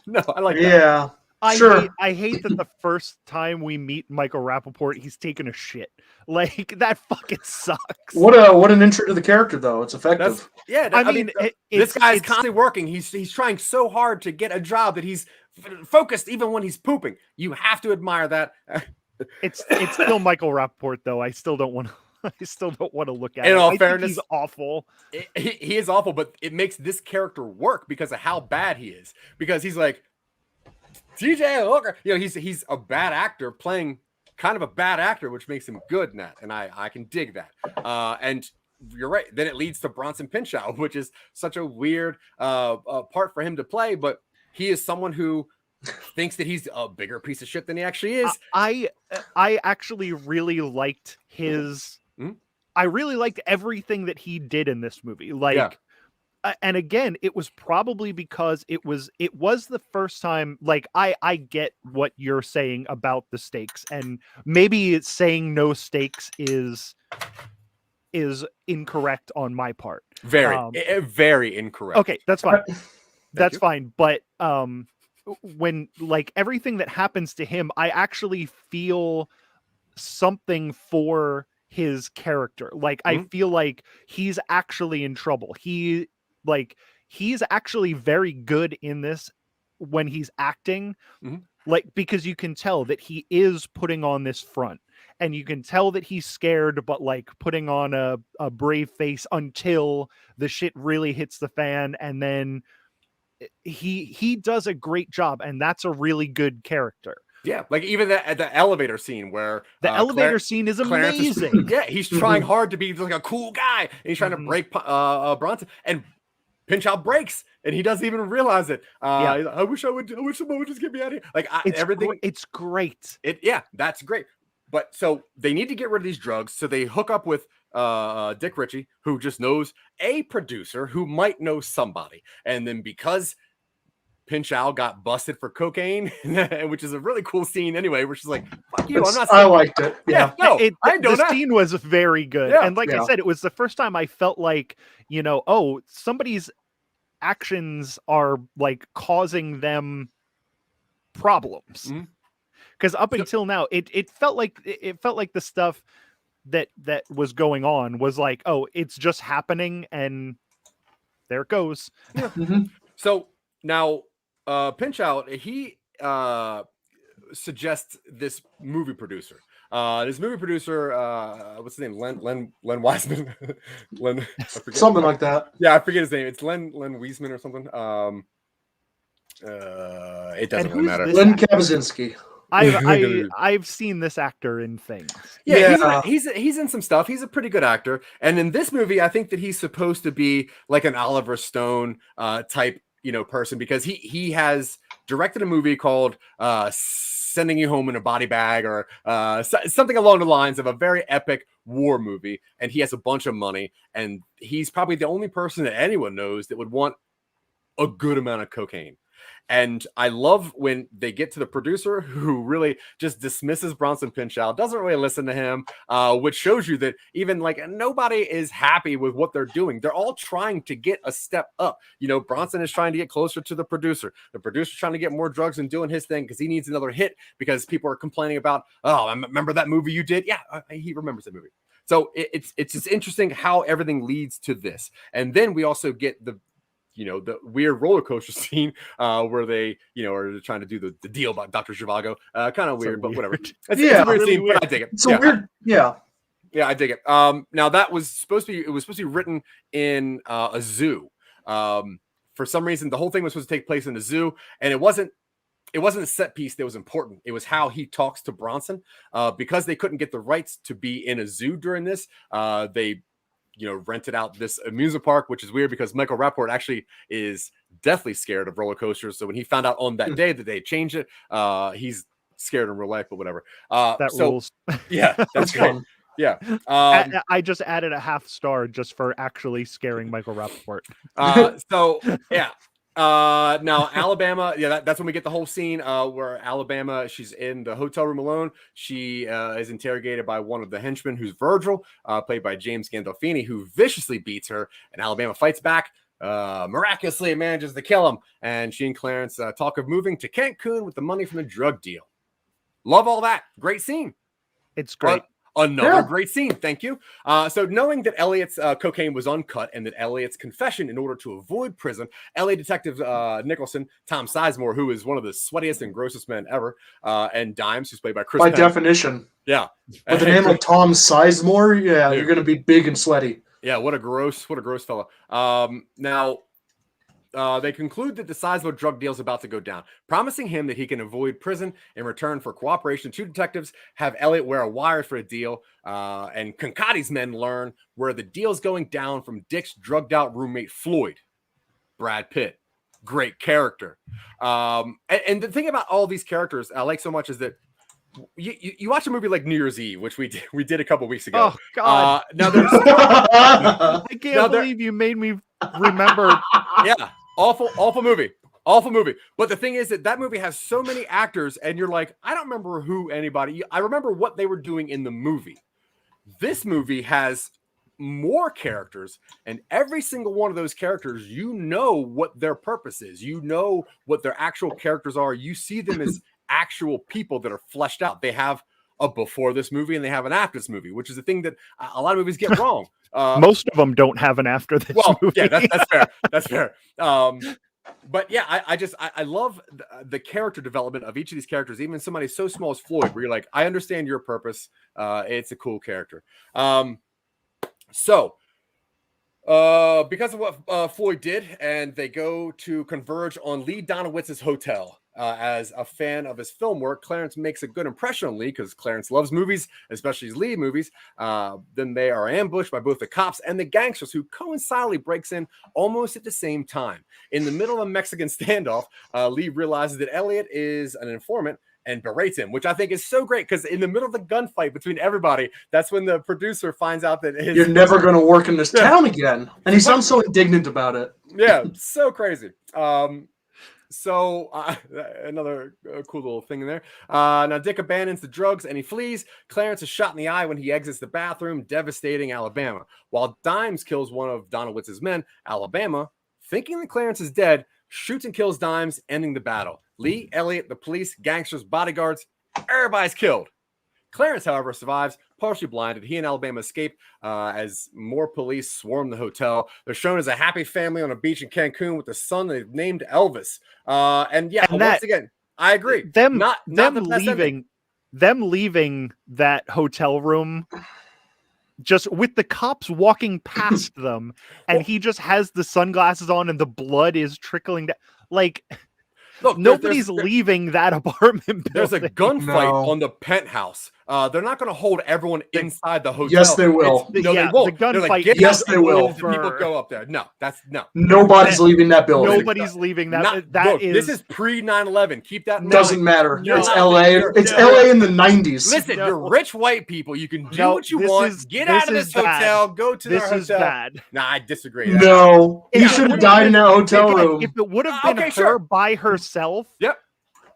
No, I like that. Yeah. I hate that the first time we meet Michael Rappaport, he's taking a shit. Like, that fucking sucks. What an intro to the character, though. It's effective. I mean, this guy's constantly working. He's trying so hard to get a job that he's focused even when he's pooping. You have to admire that. It's still Michael Rappaport, though. I still don't want to look at it. In all I fairness, think he's awful. He is awful, but it makes this character work because of how bad he is. Because he's like, TJ Hooker, he's a bad actor playing kind of a bad actor, which makes him good in that, and I can dig that. And you're right. Then it leads to Bronson Pinchot, which is such a weird part for him to play, but he is someone who thinks that he's a bigger piece of shit than he actually is. I actually really liked his. I really liked everything that he did in this movie. And again, it was probably because it was the first time. Like, I get what you're saying about the stakes, and maybe it's saying no stakes is incorrect on my part. Very incorrect. Okay, that's fine. That's fine. But when, like, everything that happens to him, I actually feel something for his character. Like, I feel like he's actually in trouble. He's actually very good in this when he's acting, like, because you can tell that he is putting on this front, and you can tell that he's scared, but like putting on a brave face until the shit really hits the fan. And then he does a great job, and that's a really good character. Yeah, like even the elevator scene where the elevator scene is amazing. He's trying hard to be like a cool guy, and he's trying to break Bronson, and Pinchot breaks, and he doesn't even realize it. I wish someone would just get me out of here. Like, everything. It's great. That's great. But so they need to get rid of these drugs, so they hook up with Dick Ritchie, who just knows a producer who might know somebody, and then because Pinchot got busted for cocaine, which is a really cool scene anyway, where she's like, fuck you, I'm not saying. I liked it. Yeah. The scene was very good. And like I said, it was the first time I felt like, somebody's actions are like causing them problems. Because up until now, it felt like the stuff that was going on was like, oh, it's just happening, and there it goes. So now Pinchot, he suggests this movie producer. What's his name? Len Wiseman. Something like that. Yeah, I forget his name. It's Len Wiseman or something. It doesn't really matter. Len Kabazinski. I've seen this actor in things. He's in some stuff. He's a pretty good actor. And in this movie, I think that he's supposed to be like an Oliver Stone type, person, because he has directed a movie called Sending You Home in a Body Bag, or something along the lines of a very epic war movie. And he has a bunch of money, and he's probably the only person that anyone knows that would want a good amount of cocaine. And I love when they get to the producer, who really just dismisses Bronson Pinchot, doesn't really listen to him, which shows you that even like nobody is happy with what they're doing. They're all trying to get a step up. Bronson is trying to get closer to the producer. The producer's trying to get more drugs and doing his thing because he needs another hit, because people are complaining about, oh, remember that movie you did? Yeah, he remembers that movie. So it's just interesting how everything leads to this. And then we also get the weird roller coaster scene where they, are trying to do the deal about Dr. Zhivago. Kind of weird, but whatever. It's a weird scene, but I dig it. It's weird. Yeah, I dig it. Now that was supposed to be written in a zoo. For some reason, the whole thing was supposed to take place in a zoo, and it wasn't a set piece that was important. It was how he talks to Bronson. Because they couldn't get the rights to be in a zoo during this, they rented out this amusement park, which is weird because Michael Rappaport actually is deathly scared of roller coasters. So when he found out on that day that they changed it, he's scared in real life, but whatever. That rules. Yeah, that's great. Yeah. I just added a half star just for actually scaring Michael Rappaport. Now Alabama, yeah, that's when we get the whole scene where Alabama, she's in the hotel room alone. She is interrogated by one of the henchmen, who's Virgil, played by James Gandolfini, who viciously beats her, and Alabama fights back. Miraculously manages to kill him, and she and Clarence talk of moving to Cancun with the money from the drug deal. Love all that. Great scene. It's great. Another great scene. Thank you. So knowing that Elliot's cocaine was uncut and that Elliot's confession in order to avoid prison, LA Detective Nicholson, Tom Sizemore, who is one of the sweatiest and grossest men ever, and Dimes, who's played by Chris By Penn. definition. Yeah. With the name of Tom Sizemore, yeah, you're going to be big and sweaty. Yeah, what a gross fella. Now, they conclude that the Sizemore drug deal is about to go down, promising him that he can avoid prison in return for cooperation. Two detectives have Elliot wear a wire for a deal, and Concotti's men learn where the deal's going down from Dick's drugged-out roommate, Floyd. Brad Pitt. Great character. And the thing about all these characters I like so much is that you watch a movie like New Year's Eve, which we did a couple weeks ago. Oh, God. Now there's I can't believe you made me remember. Yeah. Awful movie. But the thing is that movie has so many actors, and you're like, I don't remember I remember what they were doing in the movie. This movie has more characters, and every single one of those characters, you know what their purpose is. You know what their actual characters are. You see them as actual people that are fleshed out. They have a before this movie and they have an after this movie, which is the thing that a lot of movies get wrong. Most of them don't have an after this movie. Yeah, that's fair. That's fair. But yeah, I love the character development of each of these characters, even somebody so small as Floyd, where you're like, I understand your purpose. It's a cool character. So because of what Floyd did, and they go to converge on Lee Donowitz's hotel. As a fan of his film work, Clarence makes a good impression on Lee because Clarence loves movies, especially his lead movies. Then they are ambushed by both the cops and the gangsters, who coincidentally breaks in almost at the same time. In the middle of a Mexican standoff, Lee realizes that Elliot is an informant and berates him, which I think is so great because in the middle of the gunfight between everybody, that's when the producer finds out that you're never going to work in this town again. And he sounds so indignant about it. Yeah, so crazy. So another cool little thing in there. Now Dick abandons the drugs and he flees. Clarence is shot in the eye when he exits the bathroom, devastating Alabama. While Dimes kills one of Donowitz's men, Alabama, thinking that Clarence is dead, shoots and kills Dimes, ending the battle. Lee, Elliot, the police, gangsters, bodyguards, everybody's killed. Clarence, however, survives, partially blinded. He and Alabama escape as more police swarm the hotel. They're shown as a happy family on a beach in Cancun with a son they've named Elvis. And once again, I agree. Them leaving that hotel room just with the cops walking past them, and he just has the sunglasses on and the blood is trickling down. Like, look, nobody's leaving that apartment building. There's a gunfight on the penthouse. They're not going to hold everyone inside the hotel. Yes, they will. They won't. The gunfight. Yes, they will. People go up there. No. Nobody's leaving that building. Nobody's leaving that. This is pre 9/11. Keep that in mind. Doesn't matter. It's LA. It's LA in the 90s. Listen, you're rich white people. You can do what you want. Get out of this hotel. Go to their hotel. This is bad. Nah, I disagree. No, he should have died in that hotel room. If it would have been her by herself,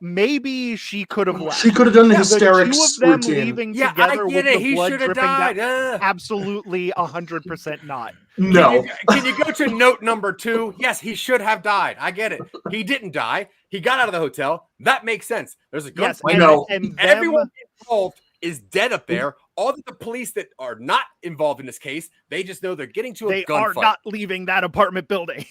maybe she could have left. She could have done the hysterics the two of them routine. Leaving together I get with it. The He blood should have dripping died. down, absolutely 100% not. No. Can you go to note number 2? Yes, he should have died. I get it. He didn't die. He got out of the hotel. That makes sense. There's a gunfight. And everyone involved is dead up there. All the police that are not involved in this case, they just know they're getting to a gunfight. They are not leaving that apartment building.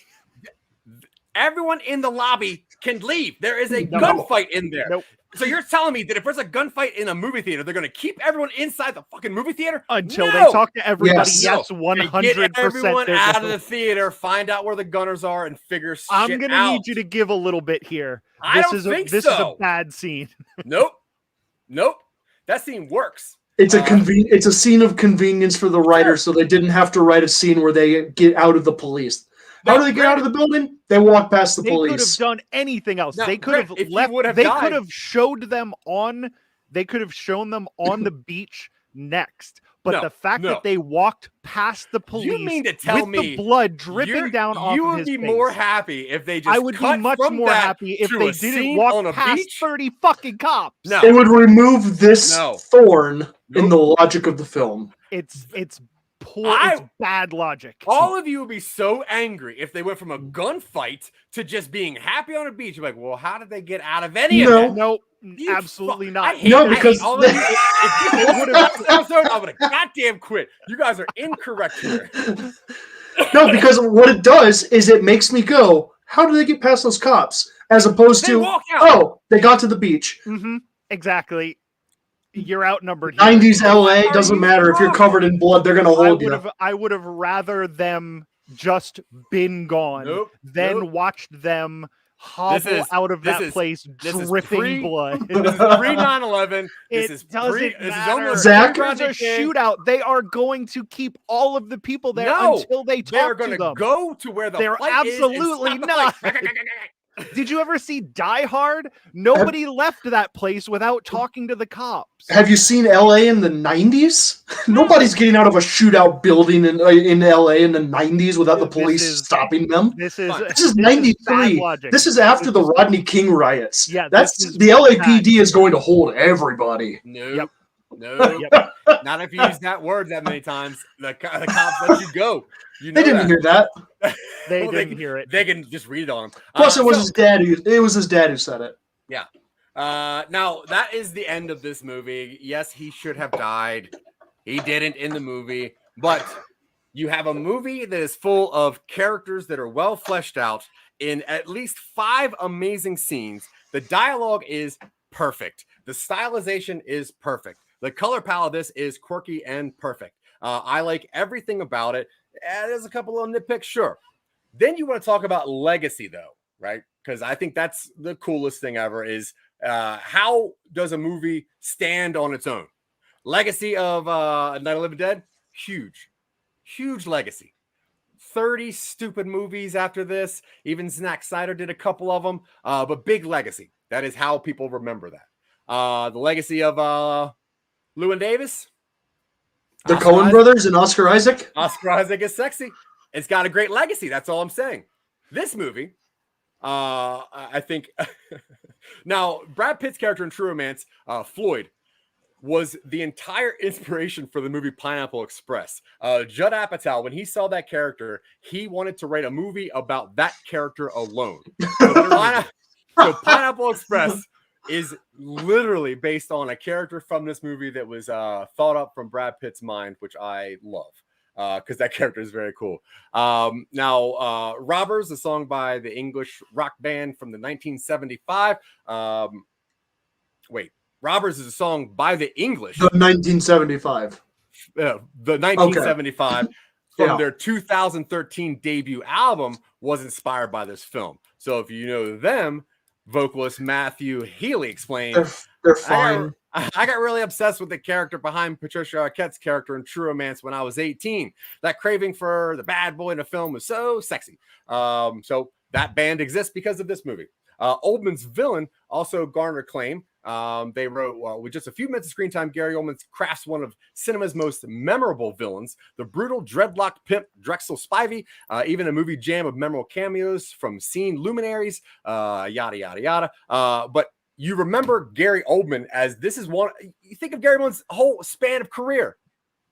Everyone in the lobby can leave. There is a gunfight in there. Nope. So you're telling me that if there's a gunfight in a movie theater, they're going to keep everyone inside the fucking movie theater? Until they talk to everybody. Yes, 100%. Get everyone out of the theater, find out where the gunners are, and figure shit out. I'm going to need you to give a little bit here. This is a bad scene. Nope. That scene works. It's it's a scene of convenience for the writers, so they didn't have to write a scene where they get out of the police. How do they get out of the building? They walk past the police. They could have done anything else. No, they could have left. They could have showed them on. They could have shown them on the beach next. But No, the fact no. that they walked past the police You mean to tell with me the blood dripping down off you of would his be face, more happy if they just I would be cut much from more that happy if to they a didn't scene walk on a past beach? 30 fucking cops. No. It would remove this No. thorn in Nope. the logic of the film. It's poor. It's bad logic. All of you would be so angry if they went from a gunfight to just being happy on a beach. You're like, well, how did they get out of any of that? No, You absolutely fuck- not. I hate, No, I hate because- all of you. If this was the last episode, I would have goddamn quit. You guys are incorrect here. No, because what it does is it makes me go, how do they get past those cops? As opposed They to, walk out. oh, they got to the beach. Exactly. You're outnumbered here. 90s LA, Are doesn't you matter. If you're drunk? covered in blood, they're going to hold you. I would have rather them just been gone Nope, than nope. watched them hobble out of that place dripping blood. This is pre 9/11. This It is doesn't pre. This is matter. almost Zach? pre There's a Project King. shootout. They are going to keep all of the people there No, until they They're talk going to to them. go to where the They're fight is and absolutely stop the fight. Did you ever see Die Hard? Nobody left that place without talking to the cops. Have you seen LA in the 90s? Nobody's getting out of a shootout building in LA in the 90s without the police stopping them. This is This is bad 93. logic. This is after the Rodney King riots. Yeah, that's this is the LAPD is going to hold everybody. No. Yep. No. Not if you use that word that many times. The cops let you go. You know They didn't hear that. They Well, didn't hear it. They can just read it on them. Plus, it was his dad. It was his dad who said it. Yeah. Now that is the end of this movie. Yes, he should have died. He didn't in the movie, but you have a movie that is full of characters that are well fleshed out in at least 5 amazing scenes. The dialogue is perfect. The stylization is perfect. The color palette of this is quirky and perfect. I like everything about it. There's a couple of nitpicks, sure. Then you want to talk about legacy, though, right? Because I think that's the coolest thing ever is how does a movie stand on its own? Legacy of Night of the Living Dead, huge legacy. 30 stupid movies after this. Even Zack Snyder did a couple of them, but big legacy. That is how people remember that. The legacy of Llewyn Davis. The Coen brothers and Oscar Isaac. Oscar Isaac is sexy. It's got a great legacy. That's all I'm saying. This movie, I think. Now, Brad Pitt's character in True Romance, Floyd, was the entire inspiration for the movie Pineapple Express. Judd Apatow, when he saw that character, he wanted to write a movie about that character alone. So Pineapple Express is literally based on a character from this movie that was thought up from Brad Pitt's mind, which I love because that character is very cool. Now, Robbers, a song by the English rock band from the 1975. Robbers is a song by the English. The 1975. The 1975 from Yeah. their 2013 debut album was inspired by this film. So if you know them, vocalist Matthew Healy explained, They're fine. I got really obsessed with the character behind Patricia Arquette's character in True Romance when I was 18. That craving for the bad boy in a film was so sexy. So that band exists because of this movie. Oldman's villain also garnered acclaim. They wrote, with just a few minutes of screen time, Gary Oldman crafts one of cinema's most memorable villains, the brutal dreadlocked pimp Drexel Spivey, even a movie jam of memorable cameos from scene luminaries, yada, yada, yada. But you remember Gary Oldman as this is one, you think of Gary Oldman's whole span of career.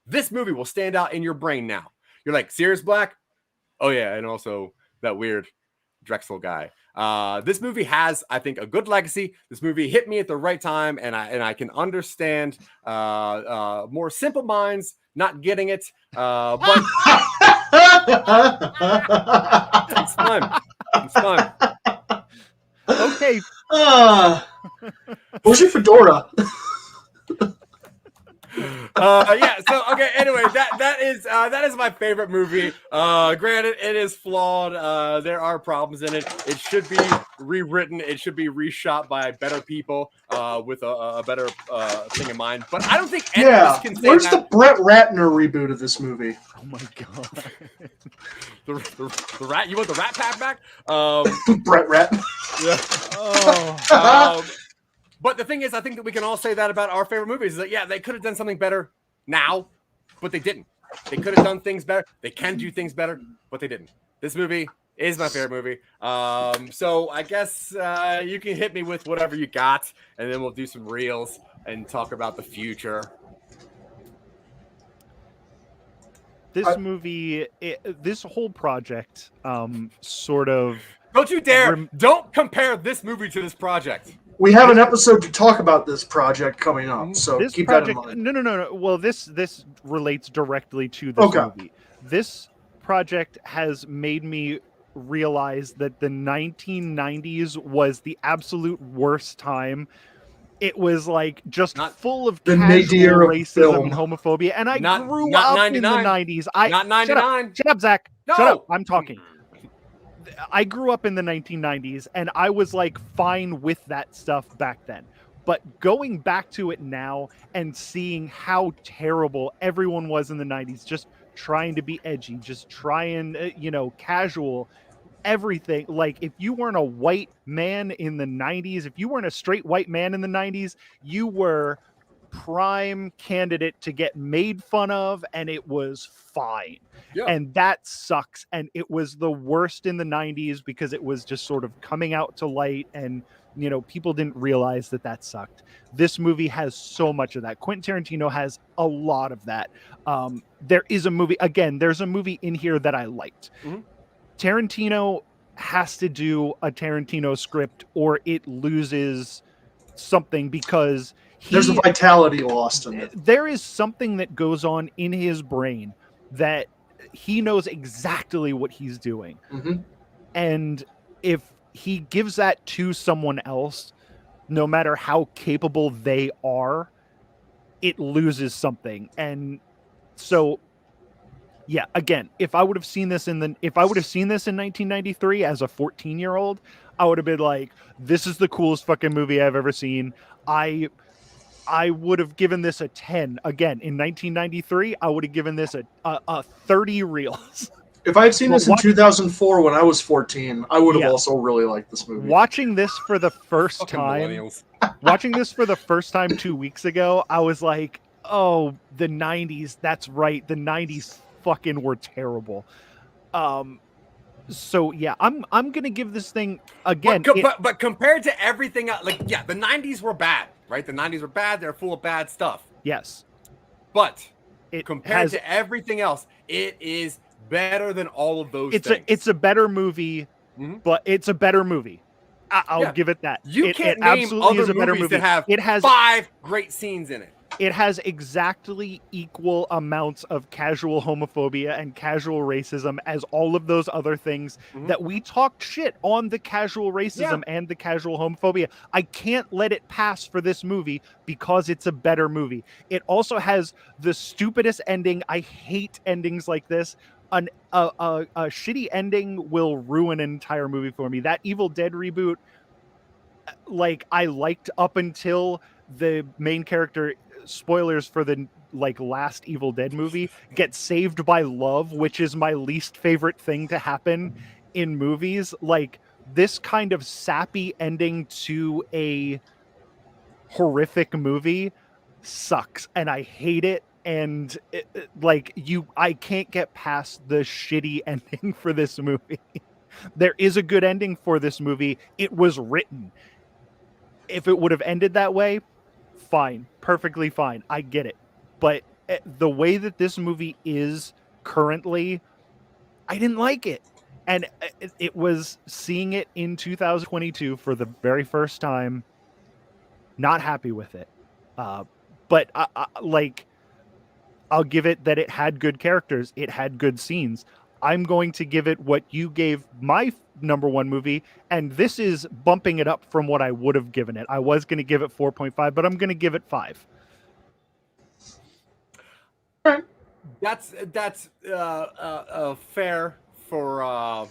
This movie will stand out in your brain now. You're like, Sirius Black? Oh, yeah, and also that weird Drexel guy. This movie has, I think, a good legacy. This movie hit me at the right time, and I can understand more simple minds not getting it. But it's fun. It's fun. Okay. Where's your fedora? Yeah. So okay. Anyway, that is my favorite movie. Granted, it is flawed. There are problems in it. It should be rewritten. It should be reshot by better people with a better thing in mind. But I don't think any of us can say where's that. the Brett Ratner reboot of this movie? Oh my god. the rat. You want the Rat Pack back? Brett Ratner. Yeah. But the thing is, I think that we can all say that about our favorite movies. Is that yeah, they could have done something better now. but they didn't. They could have done things better. They can do things better, but they didn't. This movie is my favorite movie. So I guess you can hit me with whatever you got, and then we'll do some reels and talk about the future. This movie, this whole project, sort of. Don't you dare! Don't compare this movie to this project. We have an episode to talk about this project coming up, so this keep project, that in mind. No. Well, this relates directly to this movie. This project has made me realize that the 1990s was the absolute worst time. It was like just full of casual racism and homophobia, and I grew up in the 90s. Not 99. Shut up, Zach. No. Shut up. I'm talking. I grew up in the 1990s, and I was like fine with that stuff back then. But going back to it now and seeing how terrible everyone was in the 90s, just trying to be edgy, just trying, casual, everything. Like, if you weren't a white man in the 90s, if you weren't a straight white man in the 90s, you were prime candidate to get made fun of, and it was fine. Yeah. And that sucks. And it was the worst in the 90s because it was just sort of coming out to light, and people didn't realize that sucked. This movie has so much of that. Quentin Tarantino has a lot of that. There's a movie in here that I liked. Mm-hmm. Tarantino has to do a Tarantino script or it loses something, because there's a vitality lost in it. There is something that goes on in his brain that he knows exactly what he's doing. Mm-hmm. And if he gives that to someone else, no matter how capable they are, it loses something. And so, yeah, again, if I would have seen this in 1993 as a 14-year-old, I would have been like, this is the coolest fucking movie I've ever seen. I would have given this a 10. Again, in 1993, I would have given this a 30 reels. If I had seen this in 2004 when I was 14, I would have also really liked this movie. Watching this for the first time 2 weeks ago, I was like, oh, the 90s, that's right. The 90s fucking were terrible. So yeah, I'm gonna give this thing again. But compared to everything else, the 90s were bad, right? The 90s were bad. They're full of bad stuff. Yes. But compared to everything else, it is better than all of those things. It's a better movie, but it's a better movie. I'll give it that. You can't name other movies that have 5 great scenes in it. It has exactly equal amounts of casual homophobia and casual racism as all of those other things that we talked shit on, the casual racism and the casual homophobia. I can't let it pass for this movie because it's a better movie. It also has the stupidest ending. I hate endings like this. A shitty ending will ruin an entire movie for me. That Evil Dead reboot, I liked up until the main character, spoilers for the last Evil Dead movie, gets saved by love, which is my least favorite thing to happen in movies. This kind of sappy ending to a horrific movie sucks, and I hate it. And I can't get past the shitty ending for this movie. There is a good ending for this movie. It was written. If it would have ended that way, fine, perfectly fine. I get it. But the way that this movie is currently, I didn't like it. And it was seeing it in 2022 for the very first time, not happy with it. But I'll give it that it had good characters. It had good scenes. I'm going to give it what you gave my number one movie, and this is bumping it up from what I would have given it. I was going to give it 4.5, but I'm going to give it 5. That's fair for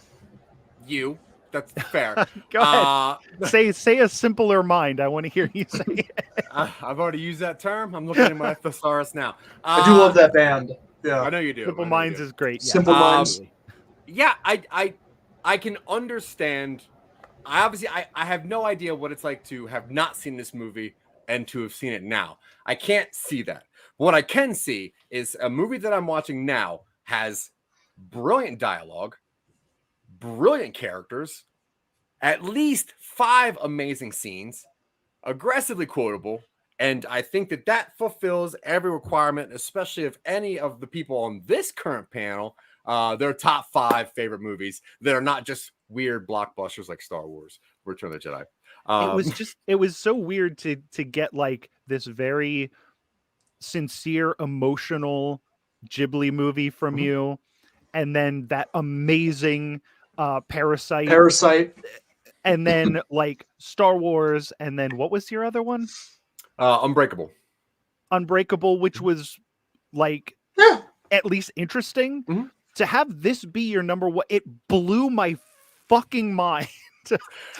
you. That's fair. Go ahead. Say a simpler mind. I want to hear you say it. I've already used that term. I'm looking at my thesaurus now. I do love that band. Yeah, I know you do. Simple Minds is great. Yeah. Simple Minds. Yeah, I can understand. I have no idea what it's like to have not seen this movie and to have seen it now. I can't see that. What I can see is a movie that I'm watching now has brilliant dialogue, brilliant characters, at least 5 amazing scenes, aggressively quotable, and I think that fulfills every requirement, especially if any of the people on this current panel, their top 5 favorite movies that are not just weird blockbusters like Star Wars, Return of the Jedi. It was so weird to get like this very sincere, emotional Ghibli movie from you, and then that amazing Parasite, and then like Star Wars, and then what was your other one? Unbreakable, which was like at least interesting. To have this be your number one, it blew my fucking mind.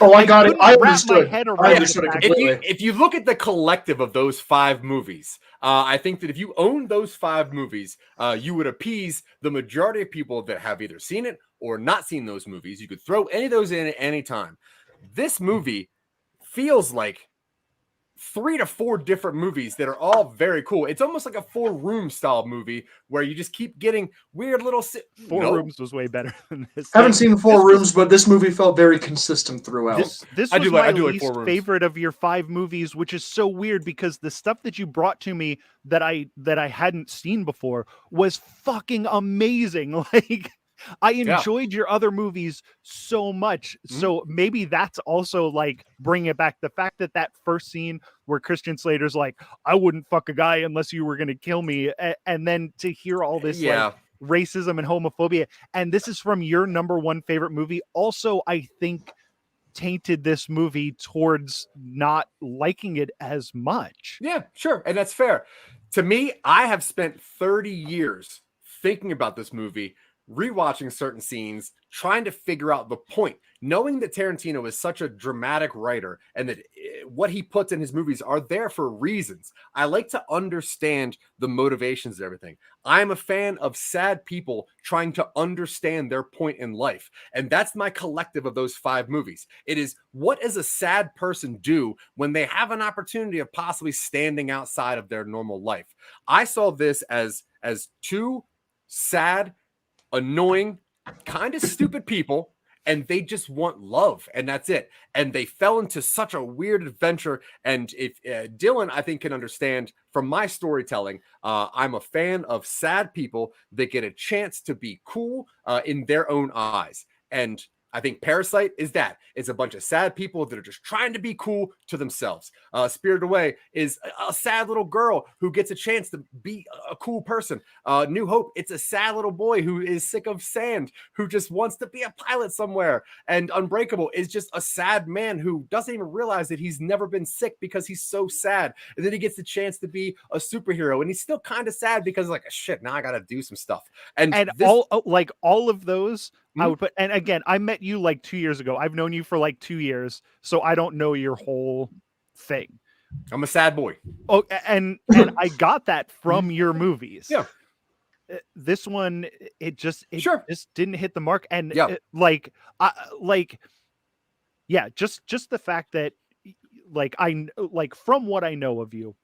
Oh, I got it. I understood. I understood it completely. If you look at the collective of those 5 movies, I think that if you own those 5 movies, you would appease the majority of people that have either seen it or not seen those movies. You could throw any of those in at any time. This movie feels like 3 to 4 different movies that are all very cool. It's almost like a 4-room style movie where you just keep getting weird little... 4 Rooms was way better than this. I haven't seen 4 Rooms, but this movie felt very consistent throughout. This was my least favorite of your 5 movies, which is so weird because the stuff that you brought to me that I hadn't seen before was fucking amazing. Like, I enjoyed your other movies so much. So maybe that's also like bringing it back. The fact that first scene where Christian Slater's like, I wouldn't fuck a guy unless you were going to kill me. And then to hear all this like racism and homophobia. And this is from your number 1 favorite movie. Also, I think tainted this movie towards not liking it as much. Yeah, sure. And that's fair. To me, I have spent 30 years thinking about this movie, rewatching certain scenes, trying to figure out the point, knowing that Tarantino is such a dramatic writer and that what he puts in his movies are there for reasons. I like to understand the motivations and everything. I'm a fan of sad people trying to understand their point in life. And that's my collective of those 5 movies. It is, what does a sad person do when they have an opportunity of possibly standing outside of their normal life? I saw this as 2 sad, annoying, kind of stupid people, and they just want love, and that's it. And they fell into such a weird adventure. And if Dylan, I think, can understand from my storytelling, I'm a fan of sad people that get a chance to be cool in their own eyes. And I think Parasite is that. It's a bunch of sad people that are just trying to be cool to themselves. Spirited Away is a sad little girl who gets a chance to be a cool person. New Hope, it's a sad little boy who is sick of sand, who just wants to be a pilot somewhere. And Unbreakable is just a sad man who doesn't even realize that he's never been sick because he's so sad. And then he gets the chance to be a superhero. And he's still kind of sad because like, shit, now I got to do some stuff. And all of those, I would put, and again, I met you like 2 years ago. I've known you for like 2 years, so I don't know your whole thing. I'm a sad boy. Oh, and I got that from your movies. Yeah. This one, it just didn't hit the mark, and just the fact that from what I know of you,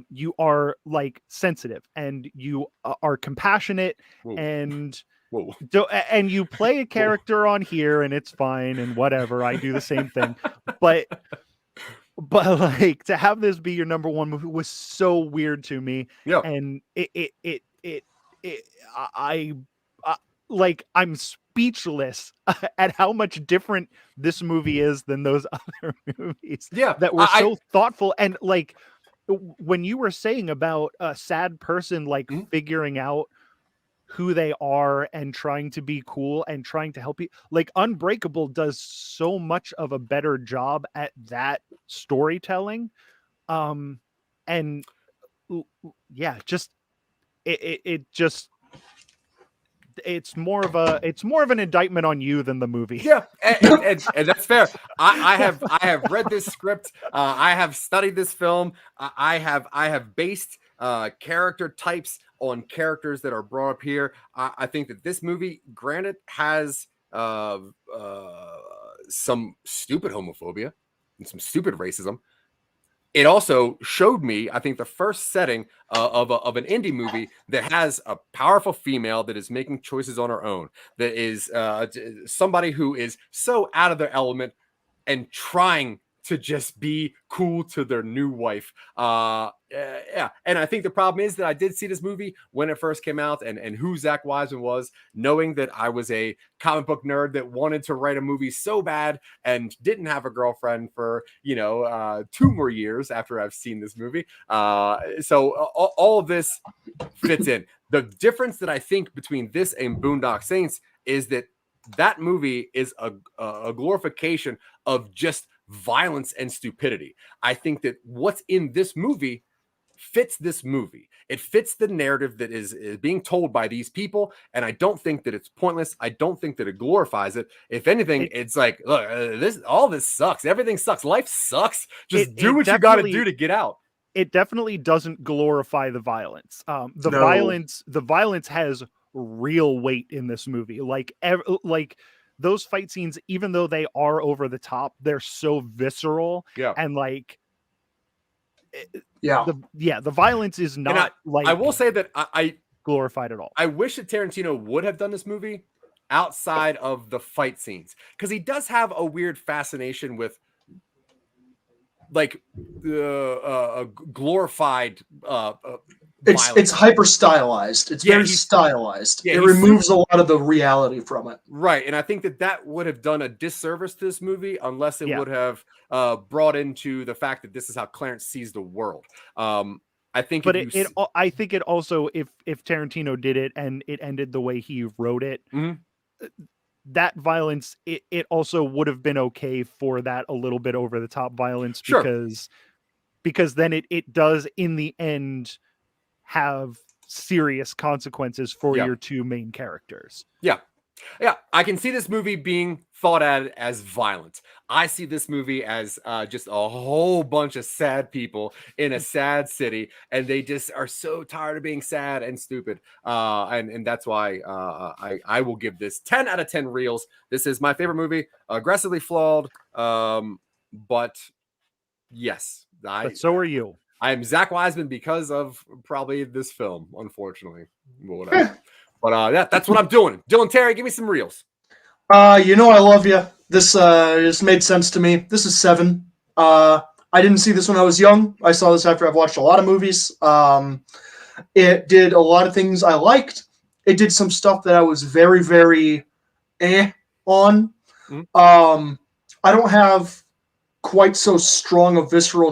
you are like sensitive and you are compassionate. Whoa. And you play a character on here and it's fine and whatever. I do the same thing, but like to have this be your number 1 movie was so weird to me. Yeah. And I'm speechless at how much different this movie is than those other movies. Yeah. That were so thoughtful. And like when you were saying about a sad person, like figuring out who they are and trying to be cool and trying to help you, like Unbreakable does so much of a better job at that storytelling. And yeah, just it's more of an indictment on you than the movie. Yeah, and that's fair. I have read this script. I have studied this film. I have based character types on characters that are brought up here. I think that this movie, granted, has some stupid homophobia and some stupid racism, it also showed me, I think, the first setting of an indie movie that has a powerful female that is making choices on her own, that is somebody who is so out of their element and trying to just be cool to their new wife. Yeah. And I think the problem is that I did see this movie when it first came out, and who Zack Wiseman was, knowing that I was a comic book nerd that wanted to write a movie so bad and didn't have a girlfriend for, 2 more years after I've seen this movie. So all of this fits in. The difference that I think between this and Boondock Saints is that movie is a glorification of just violence and stupidity. I think that what's in this movie fits this movie. It fits the narrative that is being told by these people, and I don't think that it's pointless. I don't think that it glorifies it. If anything, it's like, look, all this sucks. Everything sucks. Life sucks. Just do what you got to do to get out. It definitely doesn't glorify the violence. The violence has real weight in this movie. Like those fight scenes, even though they are over the top, they're so visceral. Yeah. And the violence is not I will say that I glorified at all. I wish that Tarantino would have done this movie outside of the fight scenes, because he does have a weird fascination with glorified it's hyper stylized. It's very stylized. It removes a lot of the reality from it. Right. And I think that would have done a disservice to this movie unless it would have brought into the fact that this is how Clarence sees the world. I think I think it also, if Tarantino did it and it ended the way he wrote it, that violence, it also would have been okay for that a little bit over the top violence, because then it does in the end have serious consequences for your two main characters. Yeah. I can see this movie being thought at as violent. I see this movie as just a whole bunch of sad people in a sad city, and they just are so tired of being sad and stupid. And that's why I will give this 10 out of 10 reels. This is my favorite movie, aggressively flawed. But yes, but so are you. I am Zack Wiseman because of probably this film, unfortunately. Whatever. But that's what I'm doing. Dylan Terry, give me some reels. I love you. This made sense to me. This is 7. I didn't see this when I was young. I saw this after I've watched a lot of movies. It did a lot of things I liked. It did some stuff that I was very, very on. I don't have quite so strong a visceral.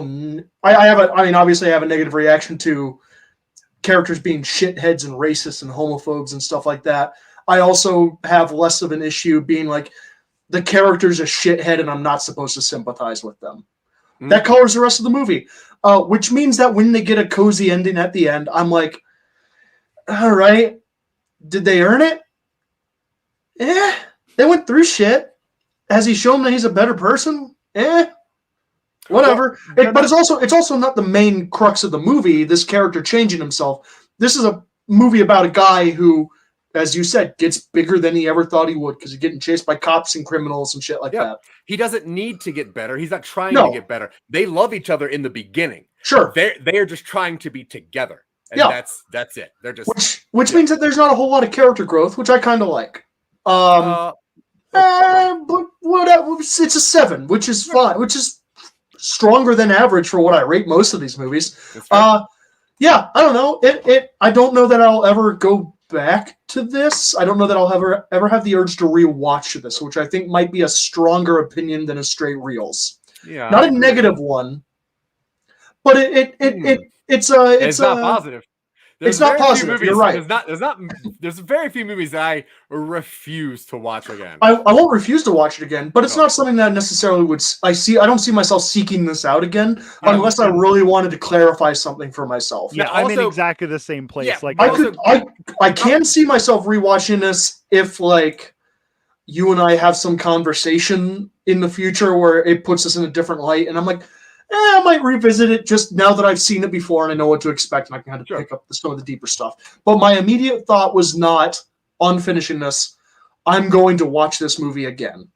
Obviously I have a negative reaction to characters being shitheads and racists and homophobes and stuff like that. I also have less of an issue being like, the character's a shithead and I'm not supposed to sympathize with them. That colors the rest of the movie, which means that when they get a cozy ending at the end, I'm like, all right, did they earn it? They went through shit. Has he shown that he's a better person? Whatever. But it's also not the main crux of the movie, this character changing himself. This is a movie about a guy who, as you said, gets bigger than he ever thought he would because he's getting chased by cops and criminals and shit like that. He doesn't need to get better. He's not trying to get better. They love each other in the beginning. Sure. They are just trying to be together. And that's it. They're just which means that there's not a whole lot of character growth, which I kind of like. But whatever, it's a 7, which is fine, which is stronger than average for what I rate most of these movies. I don't know. I don't know that I'll ever go back to this. I don't know that I'll ever have the urge to rewatch this, which I think might be a stronger opinion than a straight reels. Yeah, not a negative one, but it's not positive. It's not positive. You're right. There's very few movies that I refuse to watch again. I won't refuse to watch it again, but it's not something that I necessarily would. I don't see myself seeking this out again unless I really wanted to clarify something for myself. Yeah, I'm in exactly the same place. Yeah, I can see myself rewatching this if you and I have some conversation in the future where it puts us in a different light, and I'm like, I might revisit it just now that I've seen it before and I know what to expect, and I can kind of pick up some of the deeper stuff. But my immediate thought was not, on finishing this, I'm going to watch this movie again.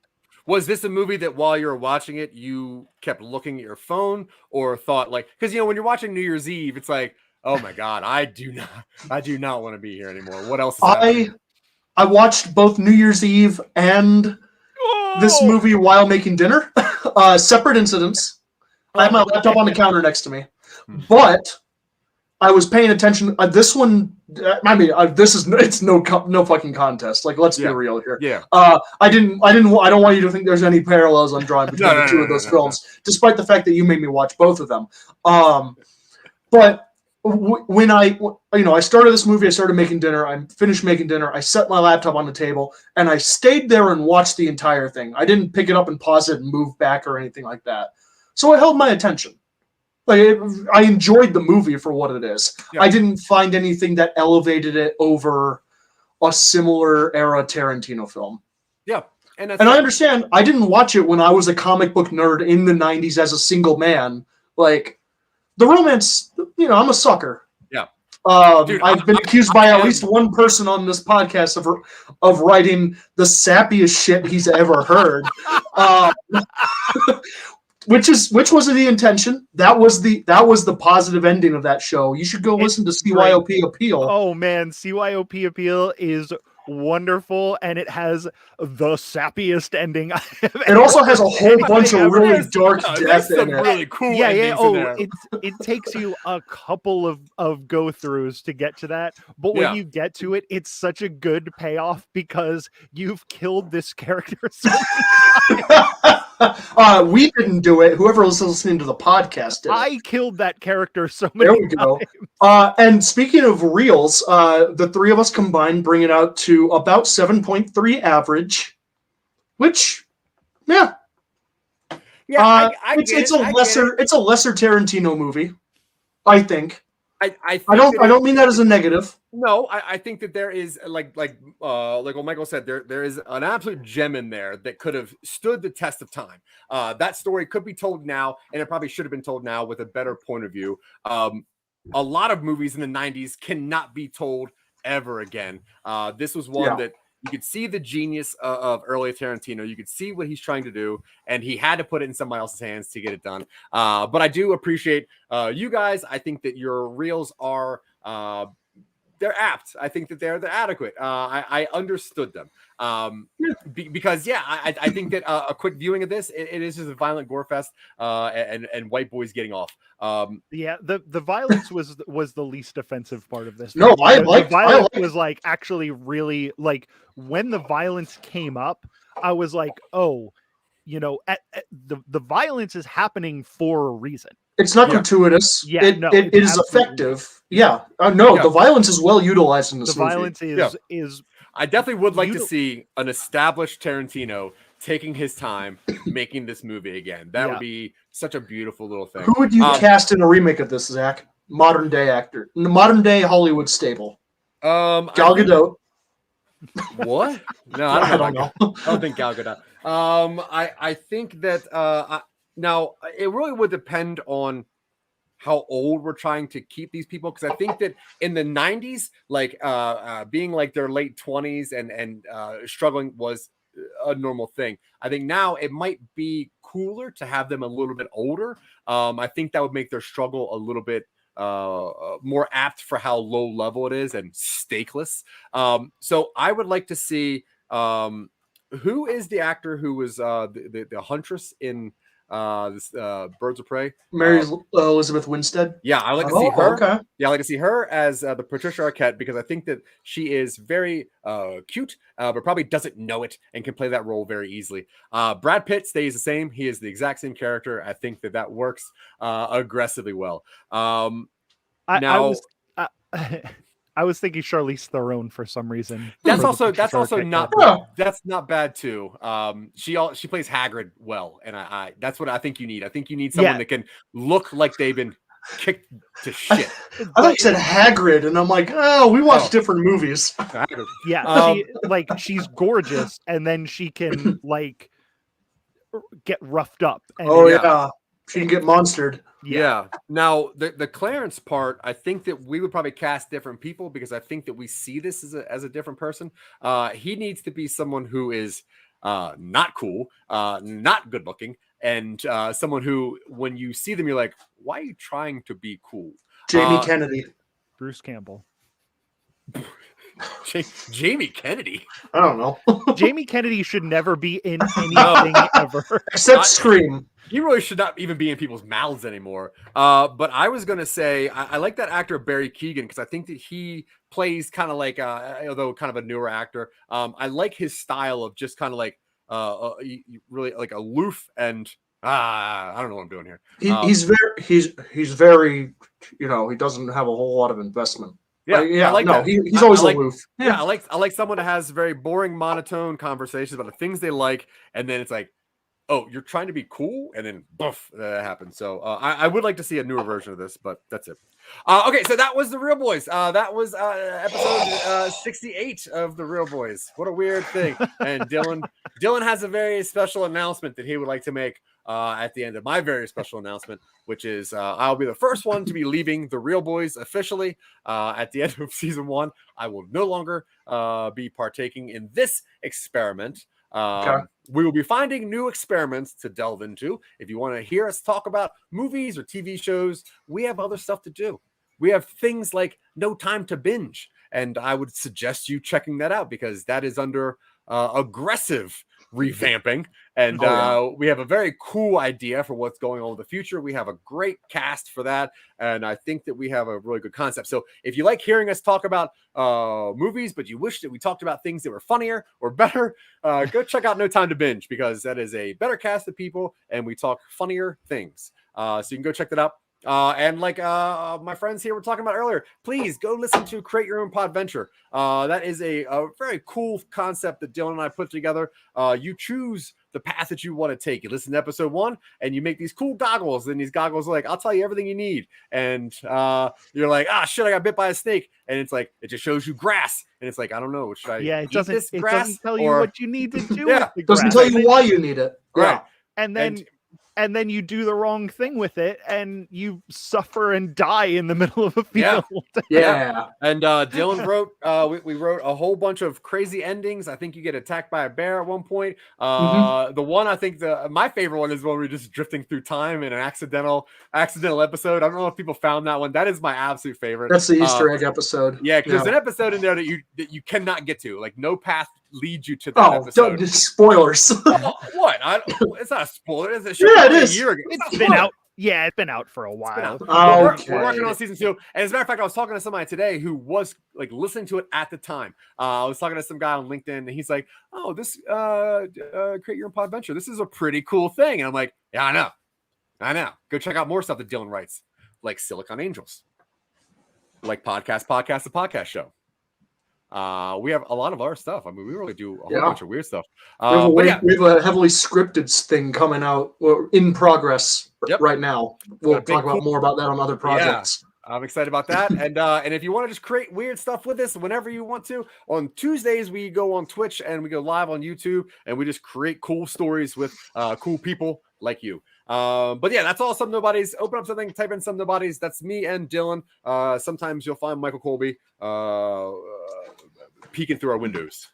Was this a movie that while you were watching it, you kept looking at your phone or thought like, because when you're watching New Year's Eve, it's like, oh my God, I do not want to be here anymore. What else is happening? I watched both New Year's Eve and this movie while making dinner. Separate incidents. I have my laptop on the counter next to me, but I was paying attention. This one, it's no fucking contest. Like, let's be real here. Yeah. I don't want you to think there's any parallels I'm drawing between the two of those films, despite the fact that you made me watch both of them. But when I started this movie, I started making dinner. I finished making dinner. I set my laptop on the table, and I stayed there and watched the entire thing. I didn't pick it up and pause it and move back or anything like that. So it held my attention. I enjoyed the movie for what it is. Yeah. I didn't find anything that elevated it over a similar era Tarantino film. Yeah. And I understand. I didn't watch it when I was a comic book nerd in the 90s as a single man. Like, the romance, I'm a sucker. Yeah. Dude, I've been accused by at least one person on this podcast of writing the sappiest shit he's ever heard. Which was the intention. That was the positive ending of that show. You should go listen to CYOP Appeal. Oh man, CYOP Appeal is wonderful, and it has the sappiest ending I have It also has a whole bunch of really dark death in it. Really cool. Yeah. It takes you a couple of go throughs to get to that, but when you get to it, it's such a good payoff because you've killed this character so many times. We didn't do it. Whoever was listening to the podcast did. I killed that character so many times. There we go. And speaking of reels, the three of us combined bring it out to about 7.3 average, which, it's a lesser Tarantino movie, I think. I don't mean that as a negative. No, I think that there is like what Michael said, there is an absolute gem in there that could have stood the test of time. That story could be told now, and it probably should have been told now with a better point of view. A lot of movies in the 90s cannot be told ever again. This was one that you could see the genius of early Tarantino. You could see what he's trying to do, and he had to put it in somebody else's hands to get it done. But I do appreciate you guys. I think that your reels are they're apt. I think that they're adequate. I understood them because I think that a quick viewing of this, it is just a violent gore fest and white boys getting off. The violence was the least offensive part of this. No, the violence was like actually really like when the violence came up, I was like, oh, the violence is happening for a reason. It's not gratuitous. Yeah, it is effective. Yeah. The violence is well utilized in this movie. The violence is. I definitely would like to see an established Tarantino taking his time making this movie again. That would be such a beautiful little thing. Who would you cast in a remake of this, Zach? Modern day actor, modern day Hollywood stable. Gal Gadot. What? No, I don't know. I don't think Gal Gadot. I think that now it really would depend on how old we're trying to keep these people, because I think that in the 90s, like being like their late 20s and struggling was a normal thing. I think now it might be cooler to have them a little bit older. I think that would make their struggle a little bit more apt for how low level it is and stakeless. So I would like to see who is the actor who was the huntress in this Birds of Prey? Mary Elizabeth Winstead. Yeah, I like to see her. Okay. Yeah, I like to see her as the Patricia Arquette, because I think that she is very cute, but probably doesn't know it and can play that role very easily. Brad Pitt stays the same. He is the exact same character. I think that works aggressively well. I was thinking Charlize Theron for some reason. That's also not that's not bad too. She plays Hagrid well, and I that's what I think you need. I think you need someone that can look like they've been kicked to shit. I thought you said Hagrid, and I'm like, oh, we watch different movies. Yeah, she's gorgeous, and then she can like get roughed up. And she can get monstered. Yeah. Now the Clarence part, I think that we would probably cast different people, because I think that we see this as a different person. He needs to be someone who is not cool, not good looking, and someone who, when you see them, you're like, why are you trying to be cool? Jamie Kennedy. Bruce Campbell. Jamie Kennedy. I don't know. Jamie Kennedy should never be in anything ever. Except Scream. He really should not even be in people's mouths anymore. But I was going to say, I like that actor Barry Keoghan, because I think that he plays kind of like, although kind of a newer actor, I like his style of just kind of like really like aloof and I don't know what I'm doing here. He's very, you know, he doesn't have a whole lot of investment. Yeah, I like that. He's always aloof. Yeah, I like someone that has very boring, monotone conversations about the things they like, and then it's like, oh, you're trying to be cool, and then boof, that happens. So I would like to see a newer version of this, but that's it. Okay, so that was The Real Boys. That was episode 68 of The Real Boys. What a weird thing. And Dylan has a very special announcement that he would like to make at the end of my very special announcement, which is I'll be the first one to be leaving The Real Boys officially at the end of season 1. I will no longer be partaking in this experiment. We will be finding new experiments to delve into. If you want to hear us talk about movies or TV shows, we have other stuff to do. We have things like No Time to Binge, and I would suggest you checking that out because that is under aggressive revamping, and we have a very cool idea for what's going on in the future. We have a great cast for that, and I think that we have a really good concept. So if you like hearing us talk about movies, but you wish that we talked about things that were funnier or better, go check out No Time to Binge, because that is a better cast of people, and we talk funnier things. So you can go check that out. And like my friends here were talking about earlier, please go listen to Create Your Own Podventure. That is a very cool concept that Dylan and I put together. You choose the path that you want to take. You listen to episode 1 and you make these cool goggles, and these goggles are like, I'll tell you everything you need. And you're like, shit, I got bit by a snake. And it's like, it just shows you grass. And it's like, I don't know. Should I it eat doesn't, this it grass? doesn't tell you what you need to do. Yeah, with the doesn't grass. tell you why you need it. Right. And then you do the wrong thing with it, and you suffer and die in the middle of a field. Yeah. And Dylan wrote, we wrote a whole bunch of crazy endings. I think you get attacked by a bear at one point. The one, I think my favorite one is when we're just drifting through time in an accidental episode. I don't know if people found that one. That is my absolute favorite. That's the Easter egg episode. Yeah, because there's an episode in there that you cannot get to. Like, no path leads you to that episode. Don't, spoilers. What? It's not a spoiler. It's a show it is. a year ago. It's been out. Yeah, it's been out for a while. We're working on season 2. And as a matter of fact, I was talking to somebody today who was like listening to it at the time. I was talking to some guy on LinkedIn, and he's like, "Oh, this Create Your Own Podventure. This is a pretty cool thing." And I'm like, "Yeah, I know. Go check out more stuff that Dylan writes, like Silicon Angels, like the podcast show. We have a lot of our stuff. I mean, we really do a whole bunch of weird stuff. We have a heavily scripted thing coming out in progress right now. We'll talk about more about that on other projects. Yeah, I'm excited about that. And if you want to just create weird stuff with us whenever you want to, on Tuesdays we go on Twitch and we go live on YouTube, and we just create cool stories with cool people like you. But yeah, that's all Some Nobodies. Open up something, type in Some Nobodies. That's me and Dylan. Sometimes you'll find Michael Colby peeking through our windows.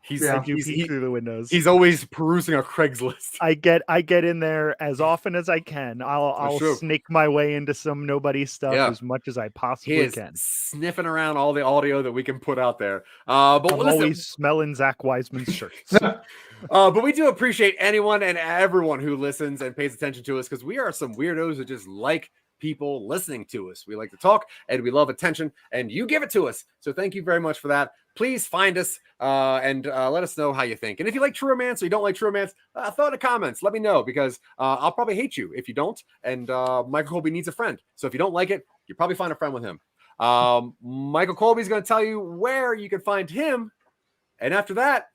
He's through the windows. He's always perusing our Craigslist. I get in there as often as I can. I'll snake my way into Some Nobody stuff as much as I possibly can. Sniffing around all the audio that we can put out there. But I'm always smelling Zack Wiseman's shirts. But we do appreciate anyone and everyone who listens and pays attention to us, because we are some weirdos that just like people listening to us. We like to talk and we love attention, and you give it to us. So thank you very much for that. Please find us and let us know how you think. And if you like True Romance or you don't like True Romance, throw in the comments. Let me know, because I'll probably hate you if you don't. And Michael Colby needs a friend. So if you don't like it, you probably find a friend with him. Michael Colby's going to tell you where you can find him. And after that,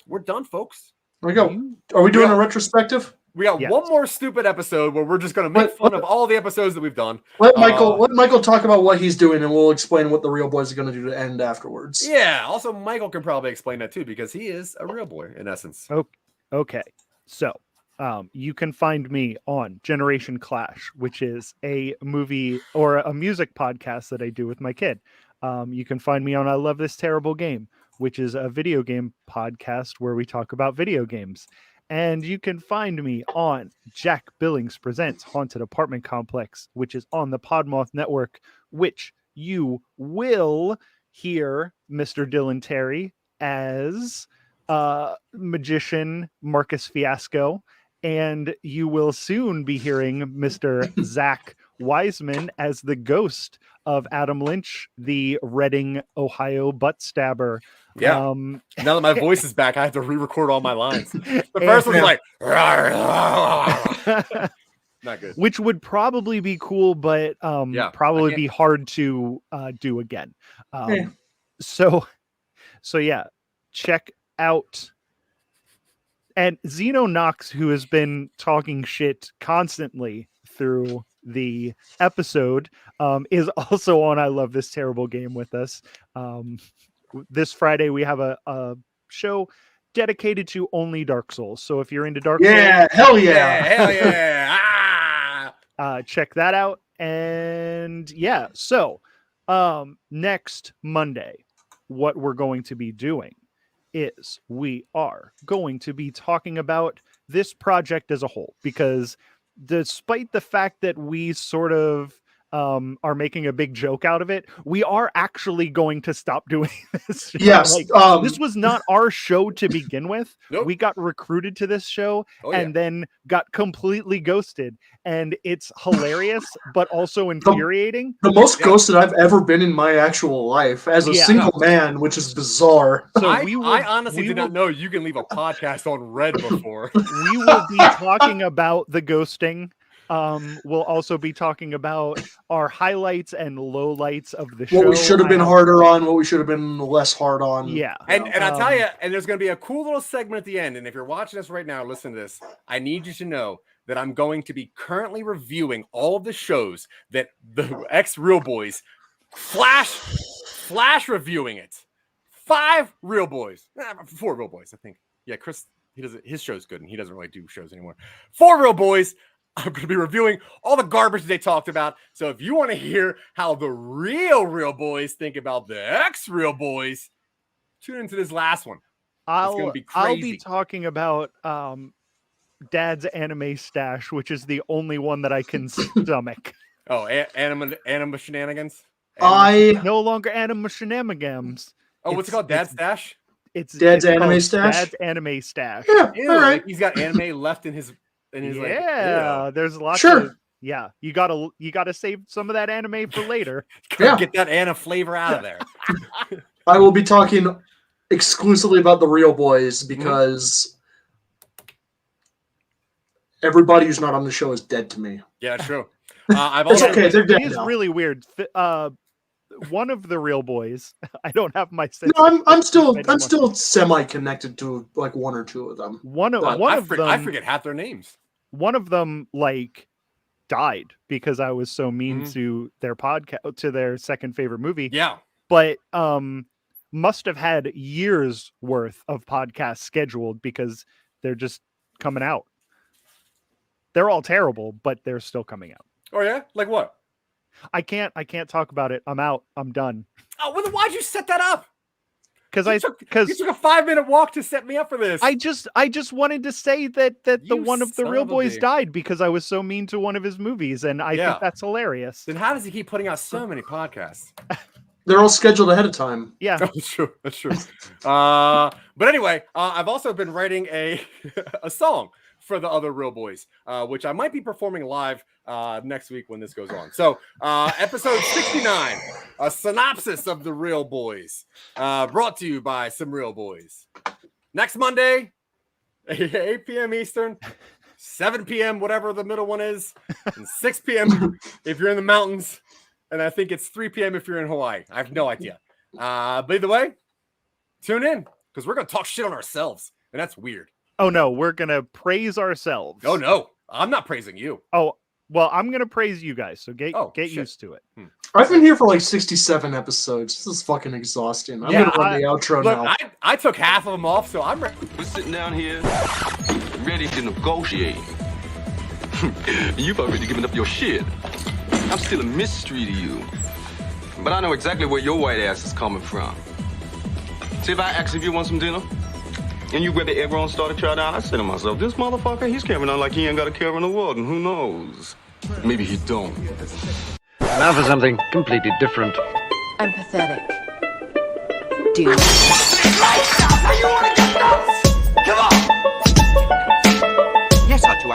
we're done, folks. There we go. Are we doing a retrospective? We got one more stupid episode where we're just going to make fun of all the episodes that we've done. Let Michael talk about what he's doing, and we'll explain what the Real Boys are going to do to end afterwards. Yeah. Also, Michael can probably explain that too, because he is a real boy in essence. Okay. So you can find me on Generation Clash, which is a movie or a music podcast that I do with my kid. You can find me on I Love This Terrible Game, which is a video game podcast where we talk about video games. And you can find me on Jack Billings Presents Haunted Apartment Complex, which is on the Podmoth Network, which you will hear Mr. Dylan Terry as magician Marcus Fiasco. And you will soon be hearing Mr. Zack Wiseman as the ghost of Adam Lynch, the Reading, Ohio butt stabber. Yeah. Now that my voice is back, I have to re-record all my lines. The first one's like, not good. Which would probably be cool, but probably be hard to do again. So yeah, check out. And Zeno Knox, who has been talking shit constantly through the episode, is also on I Love This Terrible Game with us. This Friday, we have a show dedicated to only Dark Souls. So if you're into Dark Souls... Hell yeah! Hell yeah! Check that out. And yeah, so next Monday, what we're going to be doing is we are going to be talking about this project as a whole, because despite the fact that we sort of are making a big joke out of it, we are actually going to stop doing this. Yes. This was not our show to begin with. Nope. We got recruited to this show and then got completely ghosted. And it's hilarious, but also infuriating. The most ghosted I've ever been in my actual life as a single man, which is bizarre. So I honestly did not know you can leave a podcast on red before. We will be talking about the ghosting. We'll also be talking about our highlights and lowlights of the show. What we should have been harder on, what we should have been less hard on. Yeah. And I'll tell you, and there's going to be a cool little segment at the end. And if you're watching us right now, listen to this. I need you to know that I'm going to be currently reviewing all of the shows that the ex-Real Boys flash reviewing it. 5 Real Boys. 4 Real Boys, I think. Yeah, Chris, his show's good, and he doesn't really do shows anymore. 4 Real Boys. I'm going to be reviewing all the garbage they talked about. So if you want to hear how the Real Boys think about the ex-Real Boys, tune into this last one. It's going to be crazy. I'll be talking about Dad's Anime Stash, which is the only one that I can stomach. Oh, anime shenanigans? No longer anime shenanigans. Oh, what's it called? Dad's Stash? It's Anime Stash? Dad's Anime Stash. Yeah, all right. He's got anime left in his... There's lots of you gotta save some of that anime for later. Get that Anna flavor out of there. I will be talking exclusively about the Real Boys because everybody who's not on the show is dead to me. Yeah, true. I've also, it's okay, they're dead. It is really weird. One of the Real Boys. I don't have my sense. No, I'm still semi-connected to like 1 or 2 of them. I forget half their names. One of them died because I was so mean to their podcast, to their second favorite movie. Yeah, but must have had years worth of podcasts scheduled because they're just coming out. They're all terrible, but they're still coming out. Oh yeah, like what? I can't talk about it. I'm out. I'm done. Oh, well, then why'd you set that up? Because you took a 5-minute walk to set me up for this. I just wanted to say that the one of the Real Boys died because I was so mean to one of his movies, and I think that's hilarious. Then how does he keep putting out so many podcasts? They're all scheduled ahead of time. Yeah, that's true. That's true. But anyway, I've also been writing a song for the other Real Boys, which I might be performing live next week when this goes on. So episode 69, a synopsis of the Real Boys, brought to you by some Real Boys. Next Monday, 8 p.m. Eastern, 7 p.m. whatever the middle one is, and 6 p.m. if you're in the mountains, and I think it's 3 p.m. if you're in Hawaii. I have no idea. But either way, tune in, because we're going to talk shit on ourselves, and that's weird. Oh, no, we're going to praise ourselves. Oh, no, I'm not praising you. Oh, well, I'm going to praise you guys, so get used to it. I've been here for like 67 episodes. This is fucking exhausting. I'm going to run the outro now. I took half of them off, so I'm ready. We're sitting down here, ready to negotiate. You've already given up your shit. I'm still a mystery to you. But I know exactly where your white ass is coming from. See, if I ask if you want some dinner, and you grab the egg roll and start to try down, I say to myself, this motherfucker, he's carrying on like he ain't got a care in the world, and who knows? Maybe he don't. Now for something completely different. I'm pathetic. Do you? Yes, I do.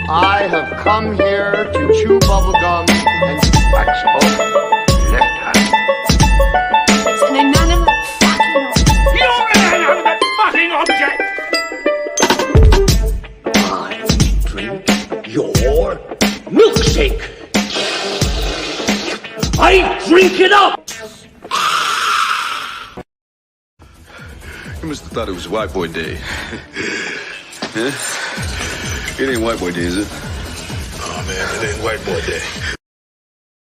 I have come here to chew bubblegum and wax off left hand. It's an inanimate fucking I drink your milkshake. I drink it up. You must have thought it was White Boy Day. Huh? It ain't White Boy Day, is it? Oh, man, it ain't White Boy Day.